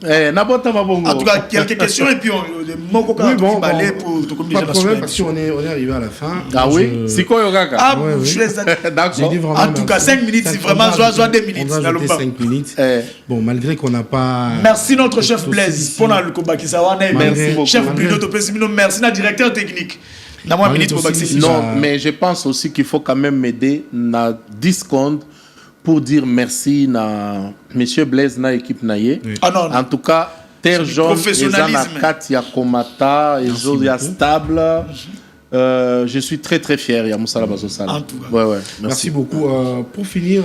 En tout cas, quelques questions et puis Moko oui, bon, balai pour te communiquer. Pas de problème parce qu'on est arrivé à la fin. Ah oui, c'est quoi Yogaka? Ah, je laisse d'accord. En tout cas, 5 minutes, c'est vraiment soit 2 minutes. On va 5 minutes. Bon, malgré qu'on n'a pas. Merci notre chef Blaise pour le combat qui s'est Merci beaucoup. Chef Bruno Topessimino, merci notre directeur technique. Non, mais je pense aussi qu'il faut quand même m'aider na 10 secondes pour dire merci na monsieur Blaise na équipe naye. Ah non. En tout cas, Terre Jaune, Ezana Katia Komata, Ezoya Stable. Je suis très très fier. Ya Moussala Bazosala. Ouais, merci beaucoup. Pour finir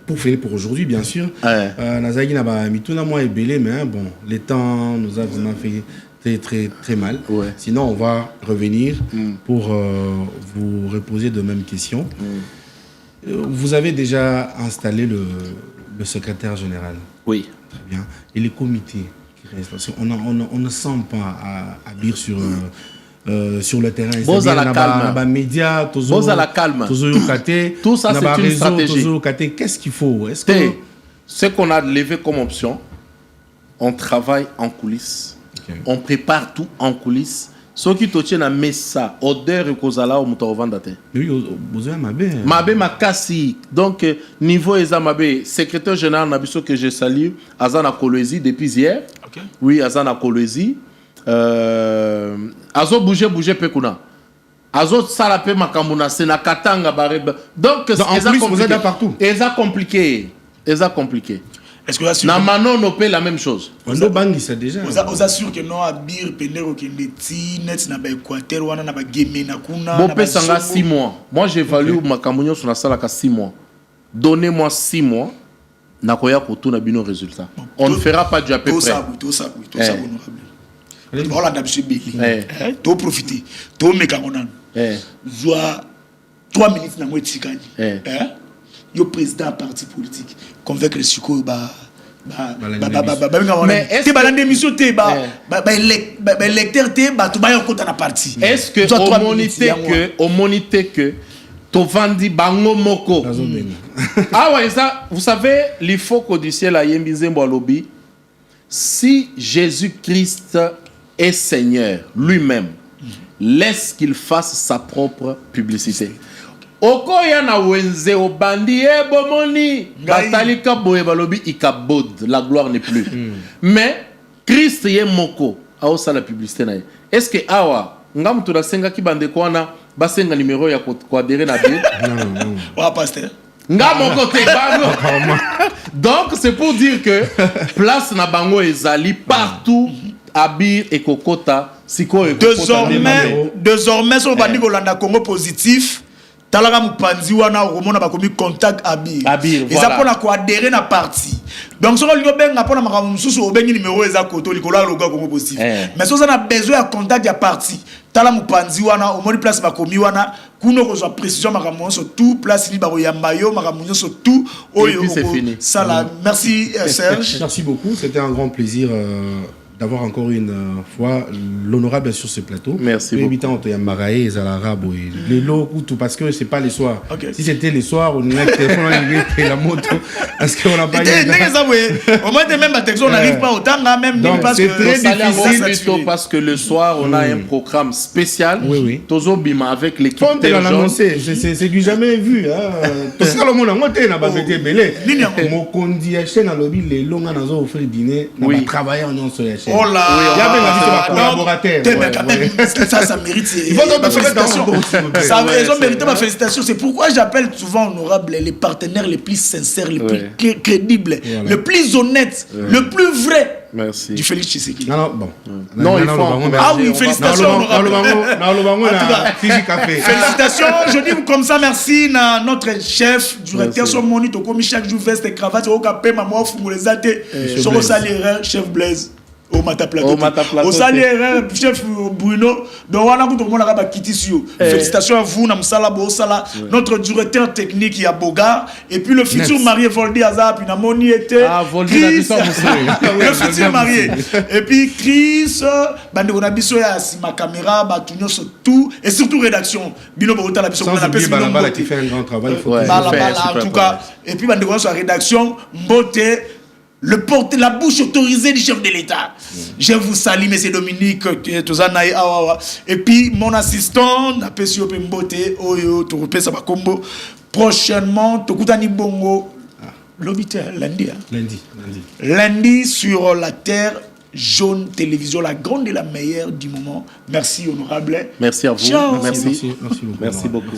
pour aujourd'hui, bien sûr. Nazagi n'a pas mis tout na moi et belé, mais bon, les temps nous a vraiment fait très mal. Ouais. Sinon, on va revenir pour vous reposer de mêmes questions. Vous avez déjà installé le secrétaire général. Oui. Très bien. Et les comités qui restent. Parce qu'on ne sent pas à dire sur le terrain. Bose à la calme. Médias, Bose à la calme. Tout ça, c'est une stratégie. Qu'est-ce qu'il faut? Ce qu'on a levé comme option, on travaille en coulisses. Okay. On prépare tout en coulisses. Ce qui te tient à Messa, odeur et Kozala au Moutarovandate. Oui, vous avez Mabé. Mabé Makassi. Donc, niveau Eza Mabé, secrétaire général Nabiso que je salue, Azana Kolwezi depuis hier. Okay. Oui, Azana Kolwezi. Azo bouger Pekuna. Azo Salape Makamuna, Sena Katanga Bareb. Donc, en plus, vous êtes là partout. Eza compliqué. Est-ce que vous assurez Namanon on paie la même chose. On bangi ça déjà. Vous assurez que non abir pendero que ndeti net na ba Équateur wana na ba game na kuna. Bon paie sanga 6 mois. Moi j'évalue Makamunyo sur la salle à 6 mois. Donnez-moi 6 mois. Nakoya koto na bino résultat. On ne fera pas du à peu près. Tout ça honorable. Voilà d'absolu belli. To profiter. To mekamonan. Zoa 3 minutes na mwetikani. Le président parti politique convaincre le sucre est-ce que au monité que Tovandi Bango Moko ah ouais ça vous savez il faut qu'au ciel la yembizembo lobby si Jésus-Christ est Seigneur lui-même laisse qu'il fasse sa propre publicité. Okoya na wenze obandi bomoni batalika boye balobi ikabod la gloire n'est plus mais Christ ye moko aosa la publicité na est-ce que awa ngam to senga ki bande ko wana basenga numéro ya ko adhérer na bill non wa pasteur ngam moko te bango donc c'est pour dire que place na bango ezali partout abir et kokota siko désormais sur bandi kolanda Congo positif talaka mupanzi wana romona bakomi contact abir eza pona ko adhérer na parti donc soko lingo benga pona makamu mususu obengi numéro eza koto likola loga Congo positif mais so na besoin ya contact ya parti tala mupanzi wana au moni place bakomi wana kuno ko zo précision makamu so tout place ni baro ya mayo makamu so tout oyo c'est fini ça là merci Serge merci beaucoup c'était un grand plaisir d'avoir encore une fois l'honorable sur ce plateau. Merci beaucoup. Évitant il y a Maraé et Zalarabo et les lots tout parce que c'est pas les soirs. Okay. Si c'était les soirs, on aurait téléphone et la moto parce qu'on n'a pas au moins même à Texas on n'arrive pas autant là même donc, parce c'est que très difficile plutôt parce que le soir on a un programme spécial. Oui. Tozo Bima avec l'équipe Fonte l'a annoncé, c'est du jamais vu tout ça le monde a monté n'a pas été belé. Mon condi chaîne à lobby les longs à offrir dîner n'a pas travaillé en union sur la chaîne. Oh là, il y a même collaborateur. Ça mérite. Il faut donc félicitations. Ça a mérité ma félicitation. C'est pourquoi j'appelle souvent honorable les partenaires les plus sincères, les plus crédibles, les plus honnêtes, le plus vrai. Merci. Du Félix Tshisekedi. Non, bon. Non, il faut. Ah oui, félicitations honorable. Félicitations, je dis comme ça merci à notre chef, directeur sur mon nid, au commis chaque jour veste et cravate, au capé, maman, fou, les athées, sur le salaire, chef Blaise. Au Mataplateau. Au salaire, chef Bruno. Donc, on a tout le monde à Kitissio. Félicitations à vous, Namsala Bosala, notre directeur technique, Yaboga, et puis le futur marié Voldy Azar, puis Namoni était. Ah, Voldy, le futur marié. Et puis Chris, Banderonabiso, ma caméra, Batunyo, tout, et surtout rédaction. Bino Bota, la biso, on appelle ça Balabala qui fait un grand travail. En tout cas. Et puis Banderonabiso, sur la rédaction, Mbote. La bouche autorisée du chef de l'État. Je vous salue, M. Dominique. Et puis, mon assistant, prochainement, Tokutani Bongo, lundi sur la terre jaune télévision, la grande et la meilleure du moment. Merci, honorable. Merci à vous. Ciao. Merci beaucoup.